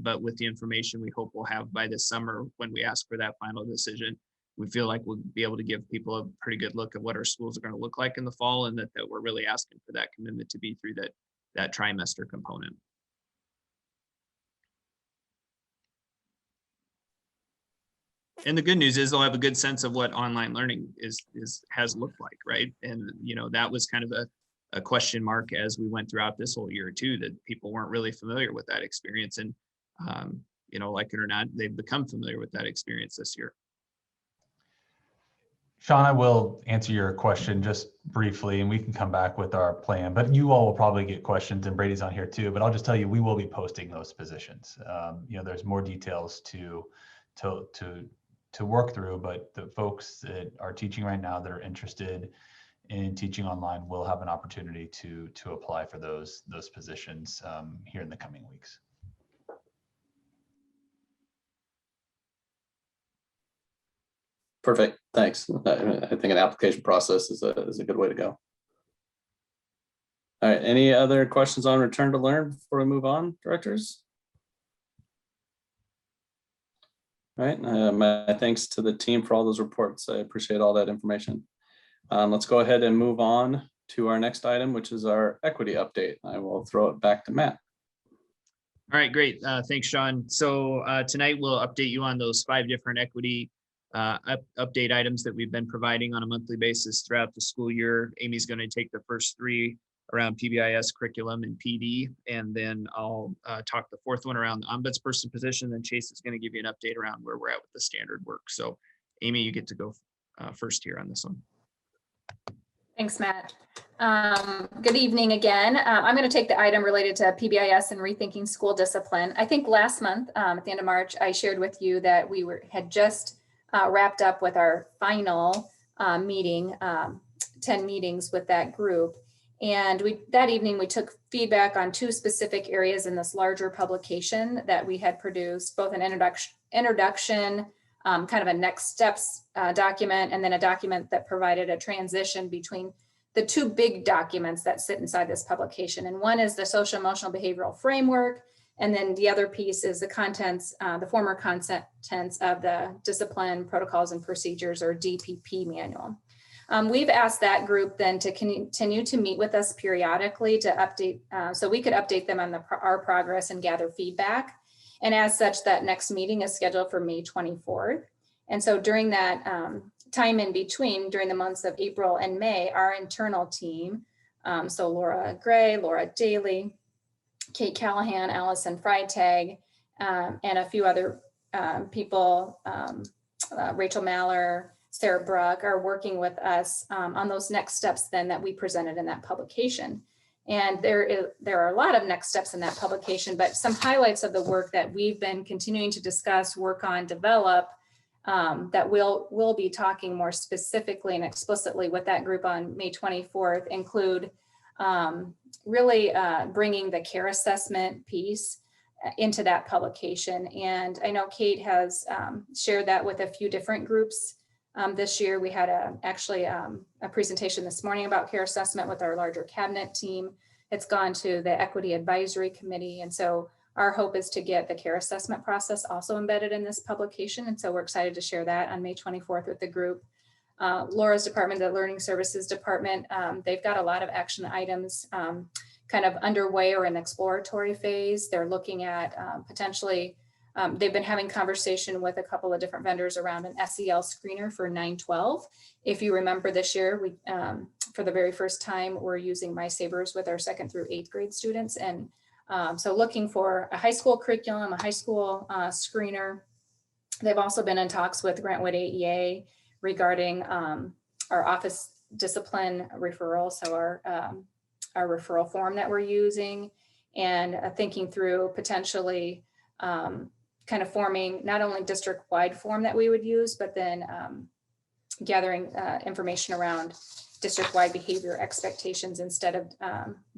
But with the information we hope we'll have by this summer, when we ask for that final decision, we feel like we'll be able to give people a pretty good look at what our schools are going to look like in the fall, and that we're really asking for that commitment to be through that trimester component. And the good news is they'll have a good sense of what online learning has looked like, right? And that was kind of a question mark as we went throughout this whole year too, that people weren't really familiar with that experience. And like it or not, they've become familiar with that experience this year. Sean, I will answer your question just briefly, and we can come back with our plan, but you all will probably get questions, and Brady's on here too, but I'll just tell you, we will be posting those positions. There's more details to work through, but the folks that are teaching right now that are interested in teaching online will have an opportunity to apply for those positions here in the coming weeks. Perfect, thanks. I think an application process is a good way to go. All right, any other questions on return to learn before we move on, directors? All right, my thanks to the team for all those reports. I appreciate all that information. Let's go ahead and move on to our next item, which is our equity update. I will throw it back to Matt. All right, great. Thanks, Sean. So tonight we'll update you on those 5 different equity update items that we've been providing on a monthly basis throughout the school year. Amy's going to take the first 3 around PBIS curriculum and PD, and then I'll talk the 4th one around the ombudsperson position. Then Chase is going to give you an update around where we're at with the standard work. So Amy, you get to go first here on this one. Thanks, Matt. Good evening again. I'm going to take the item related to PBIS and rethinking school discipline. I think last month, at the end of March, I shared with you that we had just wrapped up with our final meeting, 10 meetings with that group. And that evening, we took feedback on 2 specific areas in this larger publication that we had produced, both an introduction, kind of a next steps document, and then a document that provided a transition between the 2 big documents that sit inside this publication. And one is the social emotional behavioral framework. And then the other piece is the contents, the former contents of the discipline protocols and procedures, or DPP manual. We've asked that group then to continue to meet with us periodically to update, so we could update them on our progress and gather feedback. And as such, that next meeting is scheduled for May 24th. And so during that time in between, during the months of April and May, our internal team, so Laura Gray, Laura Daly, Kate Callahan, Allison Freitag, and a few other people, Rachel Maller, Sarah Bruck, are working with us on those next steps then that we presented in that publication. And there are a lot of next steps in that publication, but some highlights of the work that we've been continuing to discuss, work on, develop, that we'll be talking more specifically and explicitly with that group on May 24th include really bringing the care assessment piece into that publication. And I know Kate has shared that with a few different groups. This year, we had actually a presentation this morning about care assessment with our larger cabinet team. It's gone to the Equity Advisory Committee. And so our hope is to get the care assessment process also embedded in this publication. And so we're excited to share that on May 24th with the group. Laura's department, the Learning Services Department, they've got a lot of action items kind of underway or in exploratory phase. They're looking at potentially they've been having conversation with a couple of different vendors around an SEL screener for 9-12. If you remember this year, we, for the very first time, we're using MySabers with our 2nd through 8th grade students. And so looking for a high school curriculum, a high school screener. They've also been in talks with Grantwood AEA regarding our office discipline referral. So our referral form that we're using, and thinking through potentially kind of forming not only district-wide form that we would use, but then gathering information around district-wide behavior expectations instead of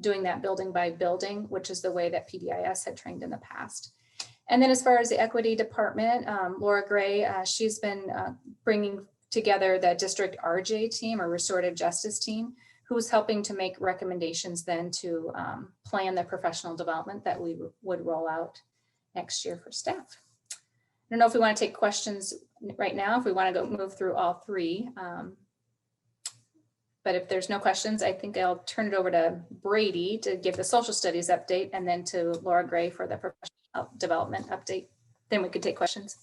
doing that building by building, which is the way that PBIS had trained in the past. And then as far as the equity department, Laura Gray, she's been bringing together the district RJ team, or restorative justice team, who's helping to make recommendations then to plan the professional development that we would roll out next year for staff. I don't know if we want to take questions right now, if we want to go move through all 3. But if there's no questions, I think I'll turn it over to Brady to give the social studies update, and then to Laura Gray for the professional development update. Then we could take questions.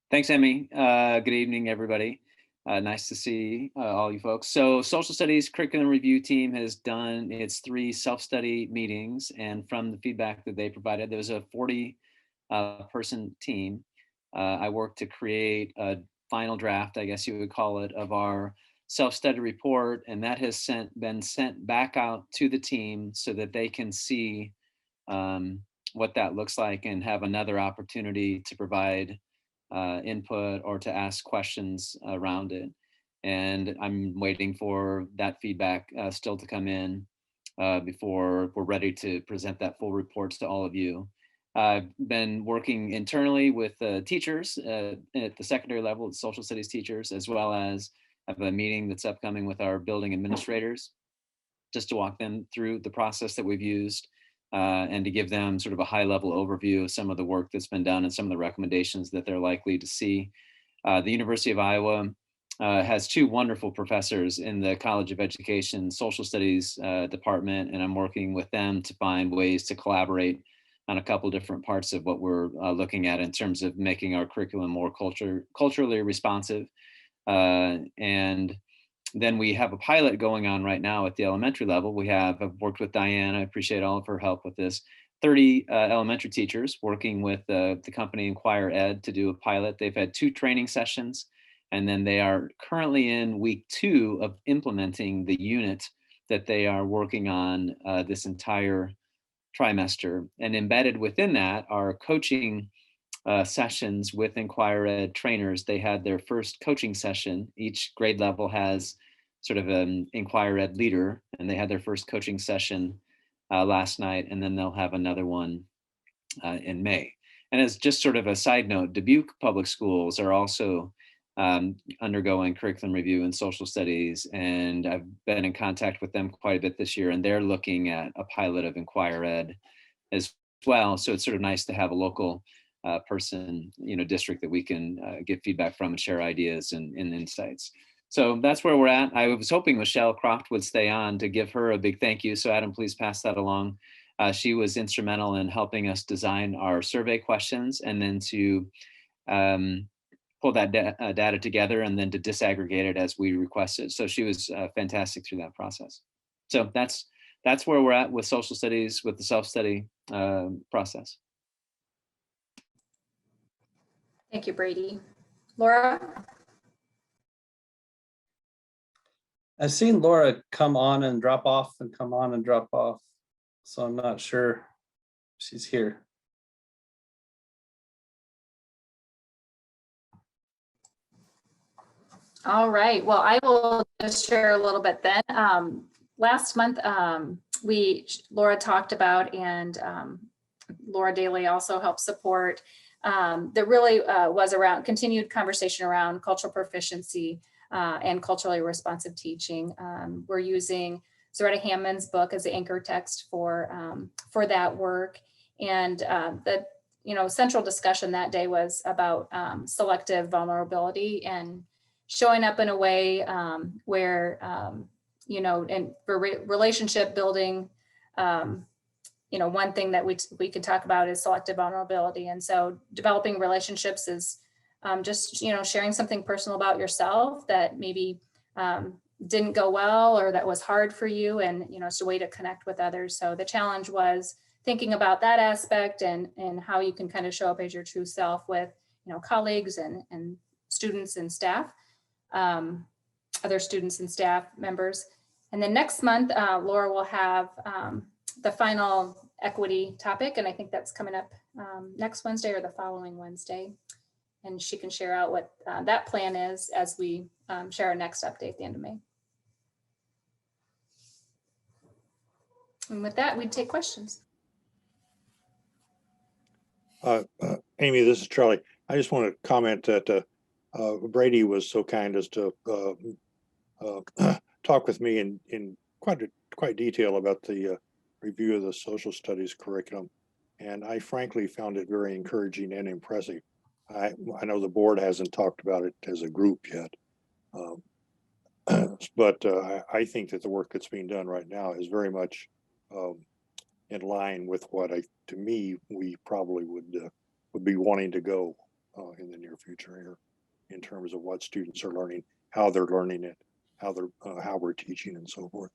Thanks, Emmy. Good evening, everybody. Nice to see all you folks. So social studies curriculum review team has done its 3 self-study meetings, and from the feedback that they provided, there was a 40 person team. I worked to create a final draft, I guess you would call it, of our self-study report, and that has been sent back out to the team so that they can see what that looks like and have another opportunity to provide input or to ask questions around it. And I'm waiting for that feedback still to come in before we're ready to present that full report to all of you. I've been working internally with teachers at the secondary level, the social studies teachers, as well as I have a meeting that's upcoming with our building administrators, just to walk them through the process that we've used and to give them sort of a high level overview of some of the work that's been done and some of the recommendations that they're likely to see. The University of Iowa has two wonderful professors in the College of Education Social Studies department, and I'm working with them to find ways to collaborate on a couple different parts of what we're looking at in terms of making our curriculum more culturally responsive. And then we have a pilot going on right now at the elementary level. I've worked with Diane. I appreciate all of her help with this. 30 elementary teachers working with the company Inquire Ed to do a pilot. They've had 2 training sessions, and then they are currently in week 2 of implementing the unit that they are working on this entire trimester. And embedded within that are coaching sessions with Inquire Ed trainers. They had their first coaching session. Each grade level has sort of an Inquire Ed leader, and they had their first coaching session last night, and then they'll have another one in May. And as just sort of a side note, Dubuque Public Schools are also undergoing curriculum review in social studies, and I've been in contact with them quite a bit this year, and they're looking at a pilot of Inquire Ed as well. So it's sort of nice to have a local person, district that we can get feedback from and share ideas and insights. So that's where we're at. I was hoping Michelle Croft would stay on to give her a big thank you. So Adam, please pass that along. She was instrumental in helping us design our survey questions and then to pull that data together and then to disaggregate it as we requested. So she was fantastic through that process. So that's where we're at with social studies, with the self-study process. Thank you, Brady. Laura? I've seen Laura come on and drop off and come on and drop off, so I'm not sure she's here. All right, well, I will just share a little bit then. Last month, Laura talked about, and Laura Daly also helped support, that really was around continued conversation around cultural proficiency and culturally responsive teaching. We're using Zaretta Hammond's book as the anchor text for that work. And the central discussion that day was about selective vulnerability and showing up in a way where, and for relationship building, one thing that we could talk about is selective vulnerability. And so developing relationships is just, sharing something personal about yourself that maybe didn't go well or that was hard for you. And, it's a way to connect with others. So the challenge was thinking about that aspect and how you can kind of show up as your true self with, colleagues and students and staff, other students and staff members. And then next month, Laura will have the final equity topic. And I think that's coming up next Wednesday or the following Wednesday. And she can share out what that plan is as we share our next update at the end of May. And with that, we'd take questions. Amy, this is Charlie. I just want to comment that Brady was so kind as to talk with me in quite detail about the review of the social studies curriculum. And I frankly found it very encouraging and impressive. I know the board hasn't talked about it as a group yet, but I think that the work that's being done right now is very much in line with what to me, we probably would be wanting to go in the near future here in terms of what students are learning, how they're learning it, how we're teaching and so forth.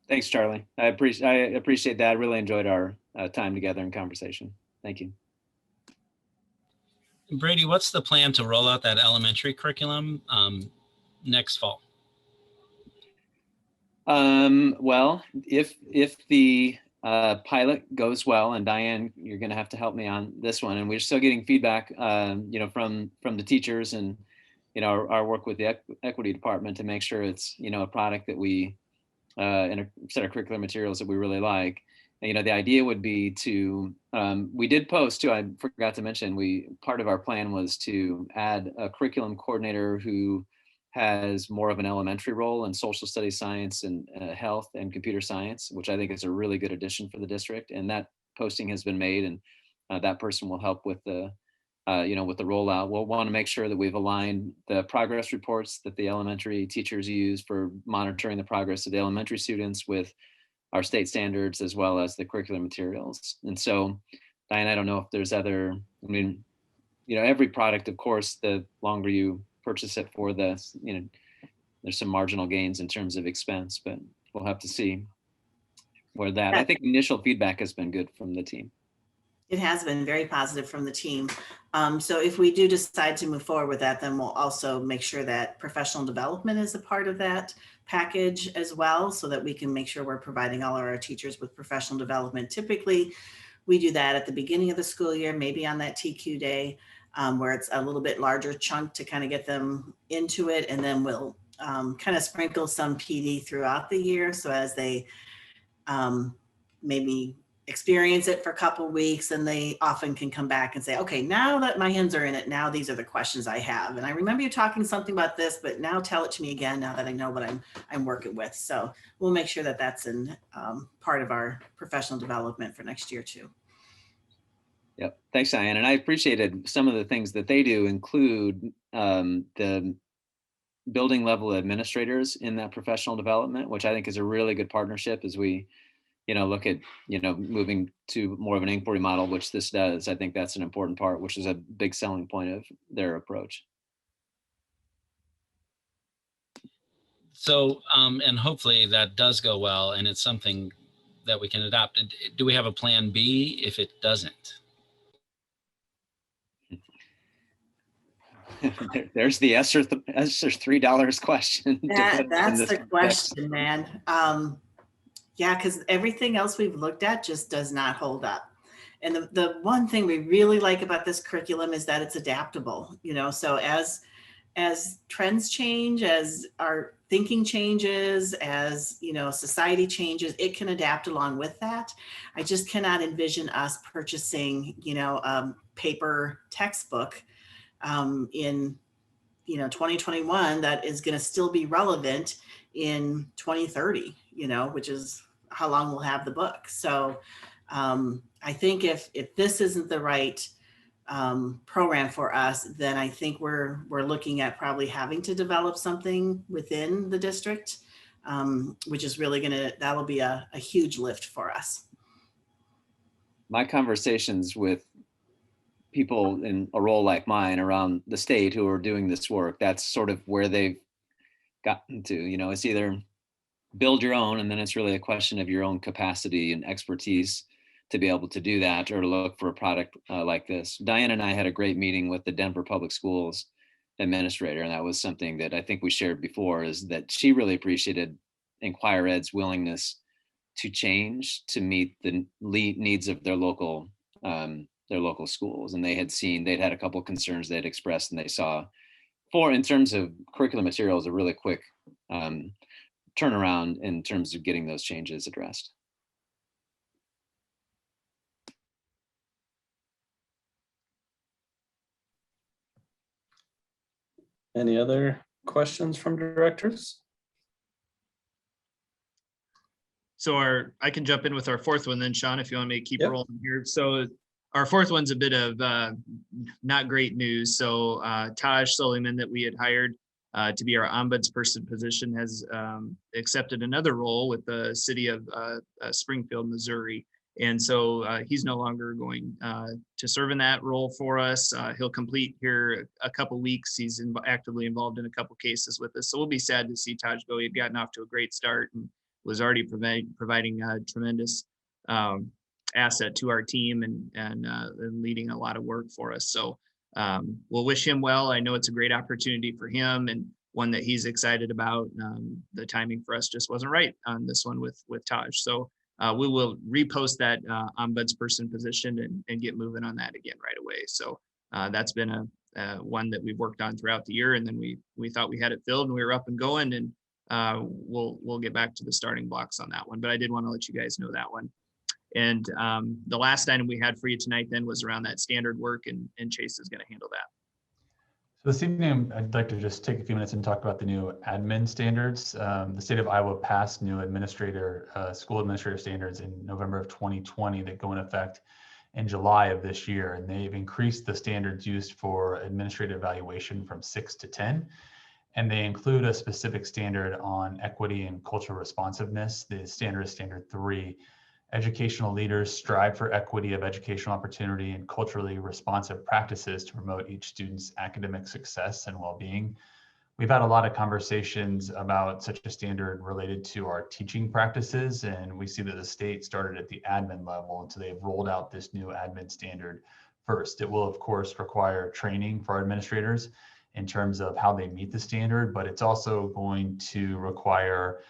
Thanks, Charlie. I appreciate that. I really enjoyed our time together and conversation. Thank you. Brady, what's the plan to roll out that elementary curriculum next fall? Well, if the pilot goes well, and Diane, you're going to have to help me on this one. And we're still getting feedback, from the teachers and, our work with the equity department to make sure it's, a product that we, and a set of curricular materials that we really like. And, the idea would be to, we did post too, I forgot to mention, part of our plan was to add a curriculum coordinator who has more of an elementary role in social studies, science, and health and computer science, which I think is a really good addition for the district. And that posting has been made, and that person will help with the, with the rollout. We'll want to make sure that we've aligned the progress reports that the elementary teachers use for monitoring the progress of the elementary students with our state standards, as well as the curricular materials. And so, Diane, I don't know if there's other, every product, of course, the longer you purchase it for the, there's some marginal gains in terms of expense, but we'll have to see where that, I think initial feedback has been good from the team. It has been very positive from the team. So if we do decide to move forward with that, then we'll also make sure that professional development is a part of that package as well, so that we can make sure we're providing all of our teachers with professional development. Typically, we do that at the beginning of the school year, maybe on that TQ day, where it's a little bit larger chunk to kind of get them into it. And then we'll kind of sprinkle some PD throughout the year. So as they maybe experience it for a couple of weeks, and they often can come back and say, okay, now that my hands are in it, now these are the questions I have. And I remember you talking something about this, but now tell it to me again, now that I know what I'm working with. So we'll make sure that that's in part of our professional development for next year too. Yep. Thanks, Diane. And I appreciated some of the things that they do include the building level administrators in that professional development, which I think is a really good partnership as we, look at, moving to more of an inquiry model, which this does. I think that's an important part, which is a big selling point of their approach. So, and hopefully that does go well, and it's something that we can adopt. Do we have a plan B if it doesn't? There's the ESSER $3 question. That's the question, man. Yeah, because everything else we've looked at just does not hold up. And the one thing we really like about this curriculum is that it's adaptable, so as trends change, as our thinking changes, as society changes, it can adapt along with that. I just cannot envision us purchasing, paper textbook in 2021 that is going to still be relevant in 2030, which is how long we'll have the book. So I think if this isn't the right program for us, then I think we're looking at probably having to develop something within the district, which is really that'll be a huge lift for us. My conversations with people in a role like mine around the state who are doing this work, that's sort of where they've gotten to. It's either build your own, and then it's really a question of your own capacity and expertise to be able to do that, or to look for a product like this. Diane and I had a great meeting with the Denver Public Schools administrator, and that was something that I think we shared before, is that she really appreciated Inquire Ed's willingness to change to meet the needs of their local schools. And they'd had a couple of concerns they'd expressed, and they saw, in terms of curriculum materials, a really quick turnaround in terms of getting those changes addressed. Any other questions from directors? So I can jump in with our fourth one then, Sean, if you want me to keep rolling here. So our fourth one's a bit of not great news. So Taj Suleiman, that we had hired to be our ombudsperson position, has accepted another role with the city of Springfield, Missouri. And so he's no longer going to serve in that role for us. He'll complete here a couple weeks. He's actively involved in a couple cases with us. So we'll be sad to see Taj go. He'd gotten off to a great start and was already providing a tremendous asset to our team and leading a lot of work for us. So we'll wish him well. I know it's a great opportunity for him and one that he's excited about. The timing for us just wasn't right on this one with Taj. So we will repost that ombudsperson position and get moving on that again right away. So that's been a one that we've worked on throughout the year, and then we thought we had it filled and we were up and going, and we'll get back to the starting blocks on that one. But I did want to let you guys know that one. And the last item we had for you tonight then was around that standard work, and Chase is going to handle that. So this evening, I'd like to just take a few minutes and talk about the new admin standards. The state of Iowa passed new school administrator standards in November of 2020 that go in effect in July of this year. And they've increased the standards used for administrative evaluation from 6 to 10. And they include a specific standard on equity and cultural responsiveness. The standard is standard 3. Educational leaders strive for equity of educational opportunity and culturally responsive practices to promote each student's academic success and well-being. We've had a lot of conversations about such a standard related to our teaching practices, and we see that the state started at the admin level, and so they've rolled out this new admin standard first. It will, of course, require training for our administrators in terms of how they meet the standard, but it's also going to require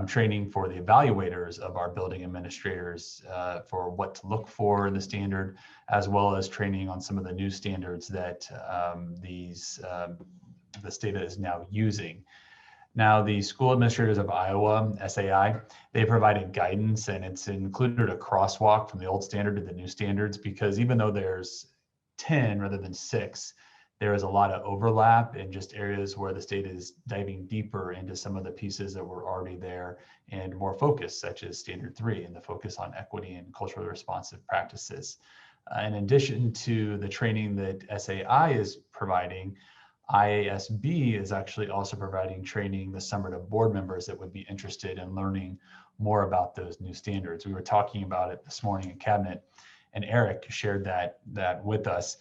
training for the evaluators of our building administrators for what to look for in the standard, as well as training on some of the new standards that the state is now using. Now, the School Administrators of Iowa, SAI, they provided guidance, and it's included a crosswalk from the old standard to the new standards, because even though there's 10 rather than 6, there is a lot of overlap in just areas where the state is diving deeper into some of the pieces that were already there and more focused, such as standard 3 and the focus on equity and culturally responsive practices. In addition to the training that SAI is providing, IASB is actually also providing training this summer to board members that would be interested in learning more about those new standards. We were talking about it this morning in Cabinet, and Eric shared that with us.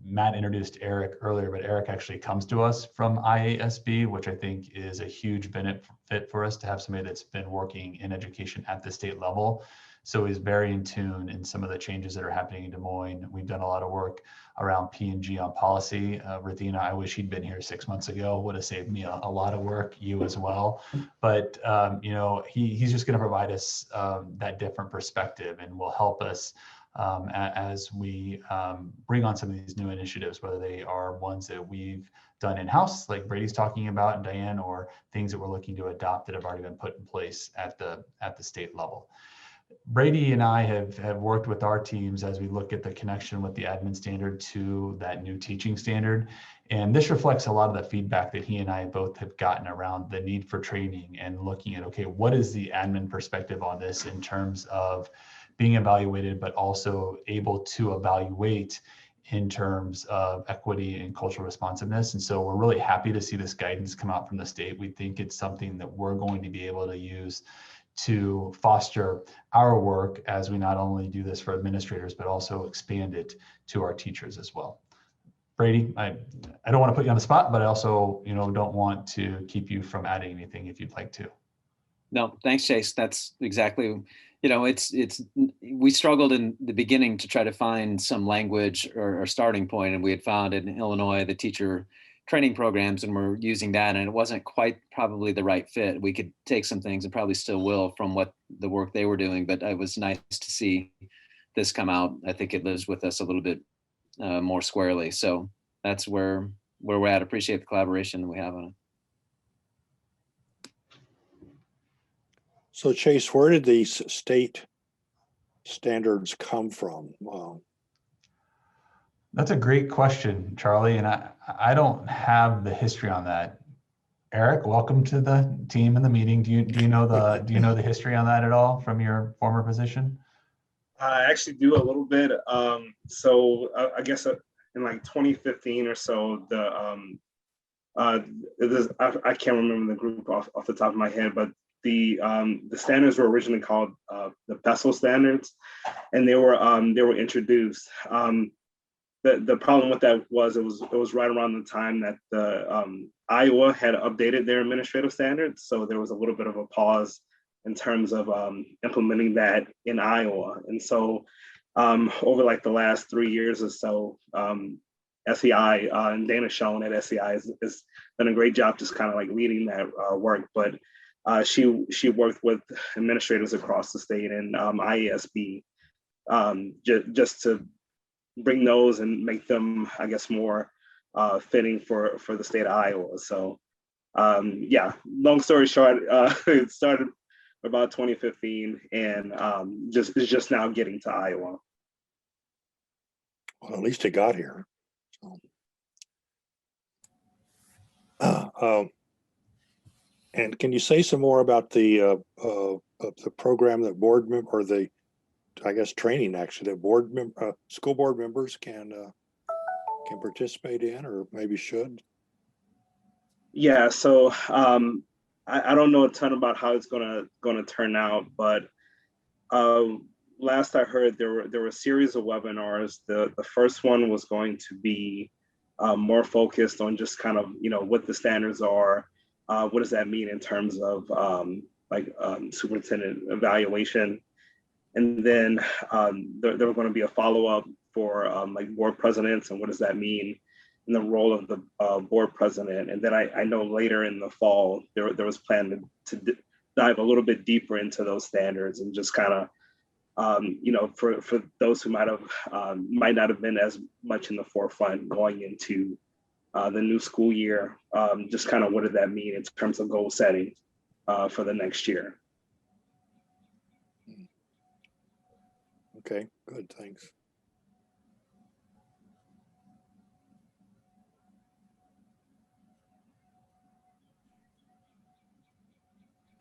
Matt introduced Eric earlier, but Eric actually comes to us from IASB, which I think is a huge benefit for us to have somebody that's been working in education at the state level. So he's very in tune in some of the changes that are happening in Des Moines. We've done a lot of work around P&G on policy. Rethina, I wish he'd been here 6 months ago, would have saved me a lot of work, you as well. But he's just going to provide us that different perspective and will help us as we bring on some of these new initiatives, whether they are ones that we've done in-house, like Brady's talking about, and Diane, or things that we're looking to adopt that have already been put in place at the state level. Brady and I have worked with our teams as we look at the connection with the admin standard to that new teaching standard. And this reflects a lot of the feedback that he and I both have gotten around the need for training and looking at, okay, what is the admin perspective on this in terms of being evaluated, but also able to evaluate in terms of equity and cultural responsiveness. And so we're really happy to see this guidance come out from the state. We think it's something that we're going to be able to use to foster our work as we not only do this for administrators, but also expand it to our teachers as well. Brady, I don't want to put you on the spot, but I also don't want to keep you from adding anything if you'd like to. No, thanks, Chase. That's exactly, we struggled in the beginning to try to find some language or starting point, and we had found in Illinois the teacher training programs, and we're using that, and it wasn't quite probably the right fit. We could take some things, and probably still will, from what the work they were doing, but it was nice to see this come out. I think it lives with us a little bit more squarely. So that's where we're at. Appreciate the collaboration that we have on it. So Chase, where did these state standards come from? That's a great question, Charlie, and I don't have the history on that. Eric, welcome to the team and the meeting. Do you know the history on that at all from your former position? I actually do a little bit. So I guess in like 2015 or so, I can't remember the group off the top of my head, but the standards were originally called the PESL standards, and they were introduced. The problem with that was it was right around the time that the Iowa had updated their administrative standards, so there was a little bit of a pause in terms of implementing that in Iowa. And so over like the last 3 years or so, SEI and Dana Schoen at SEI has done a great job just kind of like leading that work. But she worked with administrators across the state and IESB just to bring those and make them, I guess, more fitting for the state of Iowa. So yeah, long story short, it started about 2015 and it's just now getting to Iowa. Well, at least it got here. So. And can you say some more about the program that board member or the, I guess, training actually that board member, school board members can participate in, or maybe should? Yeah, so I don't know a ton about how it's gonna turn out, but last I heard there were a series of webinars. The first one was going to be more focused on just kind of, you know, what the standards are. What does that mean in terms of superintendent evaluation? And then there were going to be a follow-up for like board presidents and what does that mean in the role of the board president. And then I know later in the fall, there was planned to dive a little bit deeper into those standards and just kind of, you know, for those who might not have been as much in the forefront going into the new school year, just kind of what did that mean in terms of goal setting for the next year. Okay, good, thanks.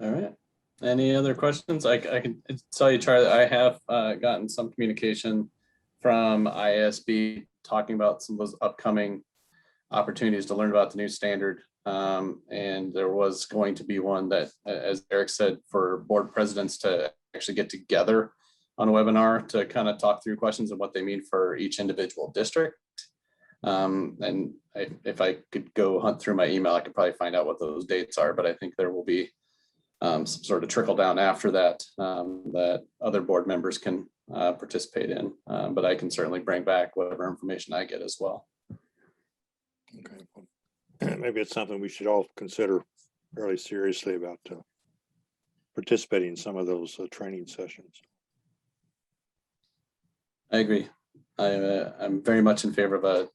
All right. Any other questions? I can tell you, Charlie, I have gotten some communication from ISB talking about some of those upcoming opportunities to learn about the new standard. And there was going to be one that, as Eric said, for board presidents to actually get together on a webinar to kind of talk through questions and what they mean for each individual district. And if I could go hunt through my email, I could probably find out what those dates are, but I think there will be some sort of trickle down after that that other board members can participate in. But I can certainly bring back whatever information I get as well. Okay, maybe it's something we should all consider fairly seriously about participating in some of those training sessions. I agree. I'm very much in favor of a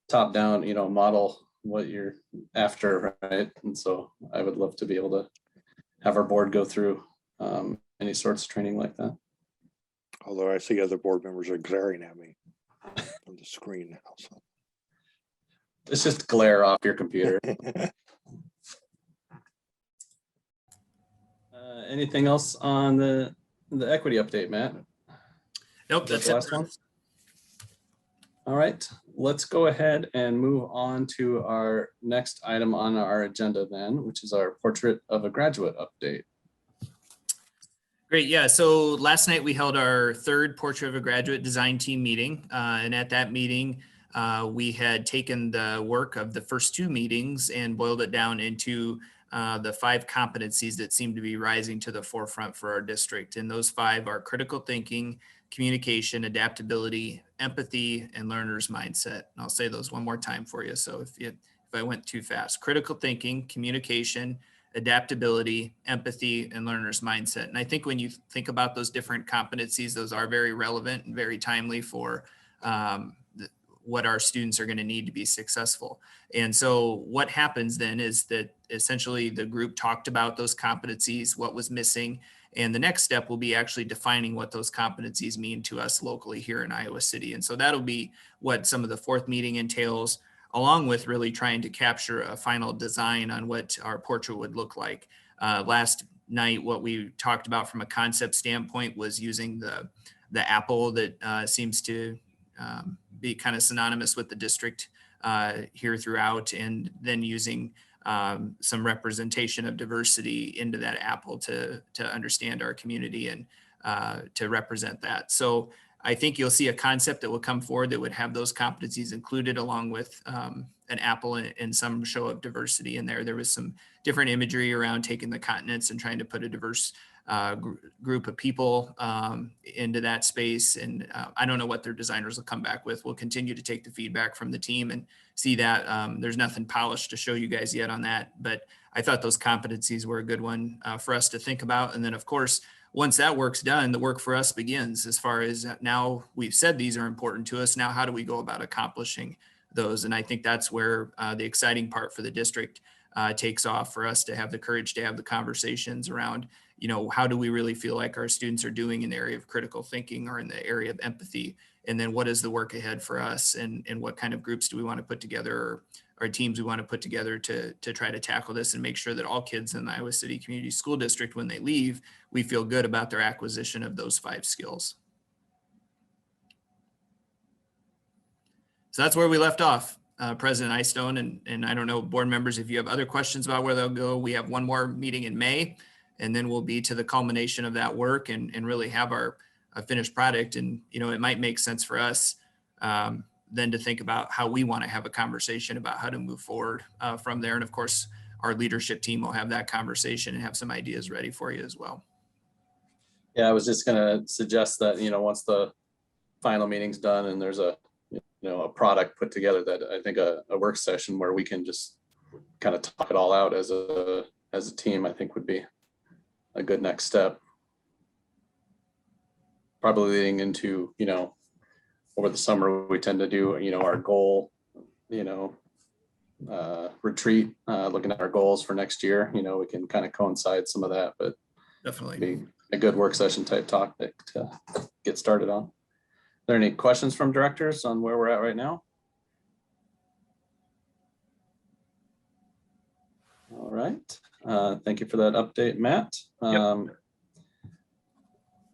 top-down, you know, model what you're after, right? And so I would love to be able to have our board go through any sorts of training like that. Although I see other board members are glaring at me on the screen now. So. It's just glare off your computer. Anything else on the equity update, Matt? Nope, that's the last one. All right, let's go ahead and move on to our next item on our agenda then, which is our portrait of a graduate update. Great, yeah, so last night we held our third Portrait of a Graduate design team meeting. And at that meeting, we had taken the work of the first two meetings and boiled it down into the 5 competencies that seem to be rising to the forefront for our district. And those 5 are critical thinking, communication, adaptability, empathy, and learner's mindset. And I'll say those one more time for you. So if I went too fast: critical thinking, communication, adaptability, empathy, and learner's mindset. And I think when you think about those different competencies, those are very relevant and very timely for what our students are going to need to be successful. And so what happens then is that essentially the group talked about those competencies, what was missing, and the next step will be actually defining what those competencies mean to us locally here in Iowa City. And so that'll be what some of the fourth meeting entails, along with really trying to capture a final design on what our portrait would look like. Last night, what we talked about from a concept standpoint was using the apple that seems to be kind of synonymous with the district here throughout, and then using some representation of diversity into that apple to understand our community and to represent that. So I think you'll see a concept that will come forward that would have those competencies included, along with an apple and some show of diversity in there. There was some different imagery around taking the continents and trying to put a diverse group of people into that space. And I don't know what their designers will come back with. We'll continue to take the feedback from the team and see that. There's nothing polished to show you guys yet on that, but I thought those competencies were a good one for us to think about. And then of course, once that work's done, the work for us begins as far as now we've said these are important to us. Now, how do we go about accomplishing those? And I think that's where the exciting part for the district takes off, for us to have the courage to have the conversations around, you know, how do we really feel like our students are doing in the area of critical thinking or in the area of empathy? And then what is the work ahead for us, and what kind of groups do we want to put together, or teams we want to put together to try to tackle this and make sure that all kids in the Iowa City Community School District, when they leave, we feel good about their acquisition of those 5 skills. So that's where we left off, President Eystone, and I don't know, board members, if you have other questions about where they'll go. We have one more meeting in May, and then we'll be to the culmination of that work and really have our finished product. And, you know, it might make sense for us then to think about how we want to have a conversation about how to move forward from there. And of course, our leadership team will have that conversation and have some ideas ready for you as well. Yeah, I was just going to suggest that, you know, once the final meeting's done and there's a, you know, a product put together, that I think a work session where we can just kind of talk it all out as a team, I think would be a good next step. Probably leading into, you know, over the summer, we tend to do, you know, our goal, you know, retreat, looking at our goals for next year. You know, we can kind of coincide some of that, but definitely be a good work session type topic to get started on. Are there any questions from directors on where we're at right now? All right. Thank you for that update, Matt.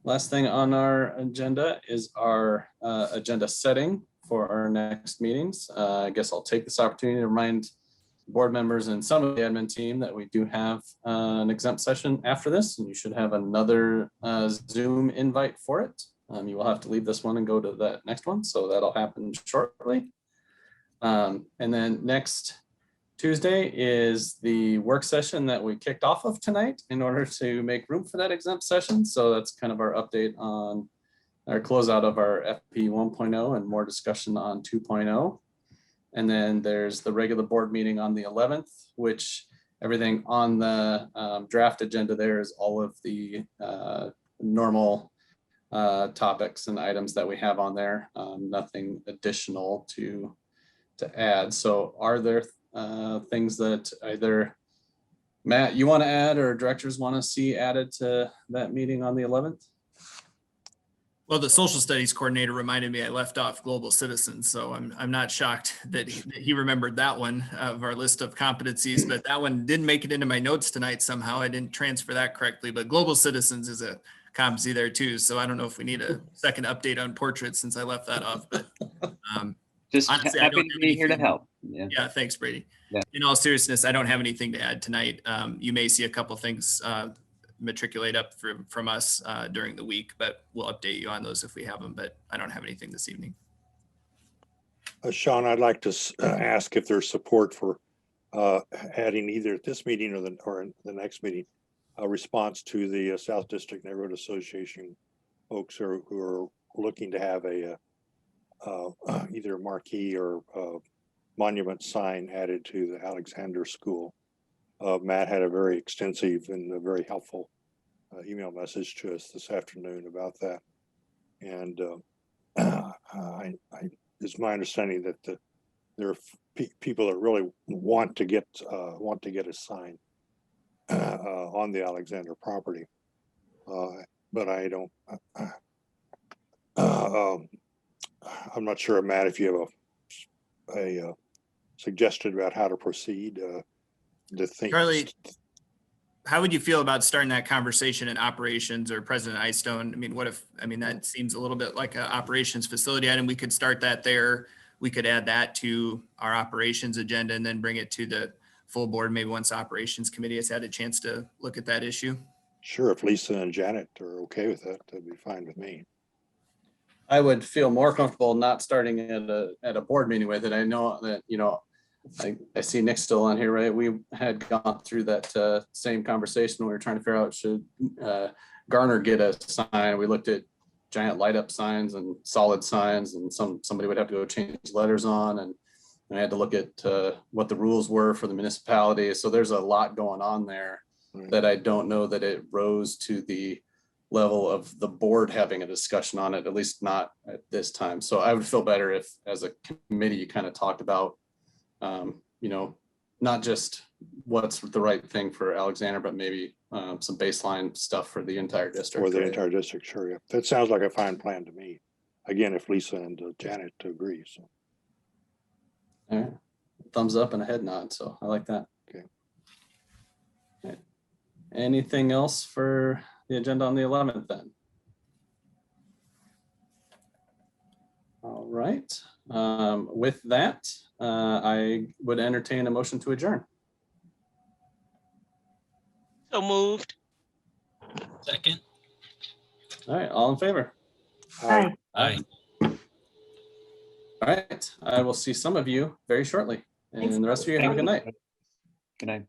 Last thing on our agenda is our agenda setting for our next meetings. I guess I'll take this opportunity to remind board members and some of the admin team that we do have an exempt session after this, and you should have another Zoom invite for it. You will have to leave this one and go to that next one, so that'll happen shortly. And then next Tuesday is the work session that we kicked off of tonight in order to make room for that exempt session. So that's kind of our update on our closeout of our FP 1.0 and more discussion on 2.0. And then there's the regular board meeting on the 11th, which everything on the draft agenda there is all of the normal topics and items that we have on there. Nothing additional to add. So are there things that either Matt, you want to add, or directors want to see added to that meeting on the 11th? Well, the social studies coordinator reminded me I left off global citizens, so I'm not shocked that he remembered that one of our list of competencies, but that one didn't make it into my notes tonight somehow. I didn't transfer that correctly, but global citizens is a competency there too. So I don't know if we need a second update on portraits since I left that off, but just honestly, happy to be here to help. Yeah, thanks, Brady. Yeah. In all seriousness, I don't have anything to add tonight. You may see a couple things matriculate up from us during the week, but we'll update you on those if we have them, but I don't have anything this evening. Sean, I'd like to ask if there's support for adding either at this meeting or the next meeting, a response to the South District Neighborhood Association folks who are looking to have a either a marquee or monument sign added to the Alexander School. Matt had a very extensive and a very helpful email message to us this afternoon about that. And it's my understanding that there are people that really want to get a sign on the Alexander property, but I don't. I'm not sure, Matt, if you have a suggestion about how to proceed. Charlie, how would you feel about starting that conversation in operations or President Eystone? I mean, that seems a little bit like an operations facility item. We could start that there. We could add that to our operations agenda and then bring it to the full board, maybe once the operations committee has had a chance to look at that issue. Sure, if Lisa and Janet are okay with that, that'd be fine with me. I would feel more comfortable not starting at a board meeting with it. I know that, you know, I see Nick's still on here, right? We had gone through that same conversation. We were trying to figure out, should Garner get a sign? We looked at giant light up signs and solid signs, and somebody would have to go change letters on, and I had to look at what the rules were for the municipality. So there's a lot going on there that I don't know that it rose to the level of the board having a discussion on it, at least not at this time. So I would feel better if, as a committee, you kind of talked about, you know, not just what's the right thing for Alexander, but maybe some baseline stuff for the entire district. For the entire district, sure. Yeah. That sounds like a fine plan to me. Again, if Lisa and Janet agree. So. All right. Thumbs up and a head nod. So I like that. Okay. All right. Anything else for the agenda on the 11th then? All right. With that, I would entertain a motion to adjourn. So moved. Second. All right. All in favor? Aye. Aye. All right. I will see some of you very shortly. And the rest of you have a good night. Good night.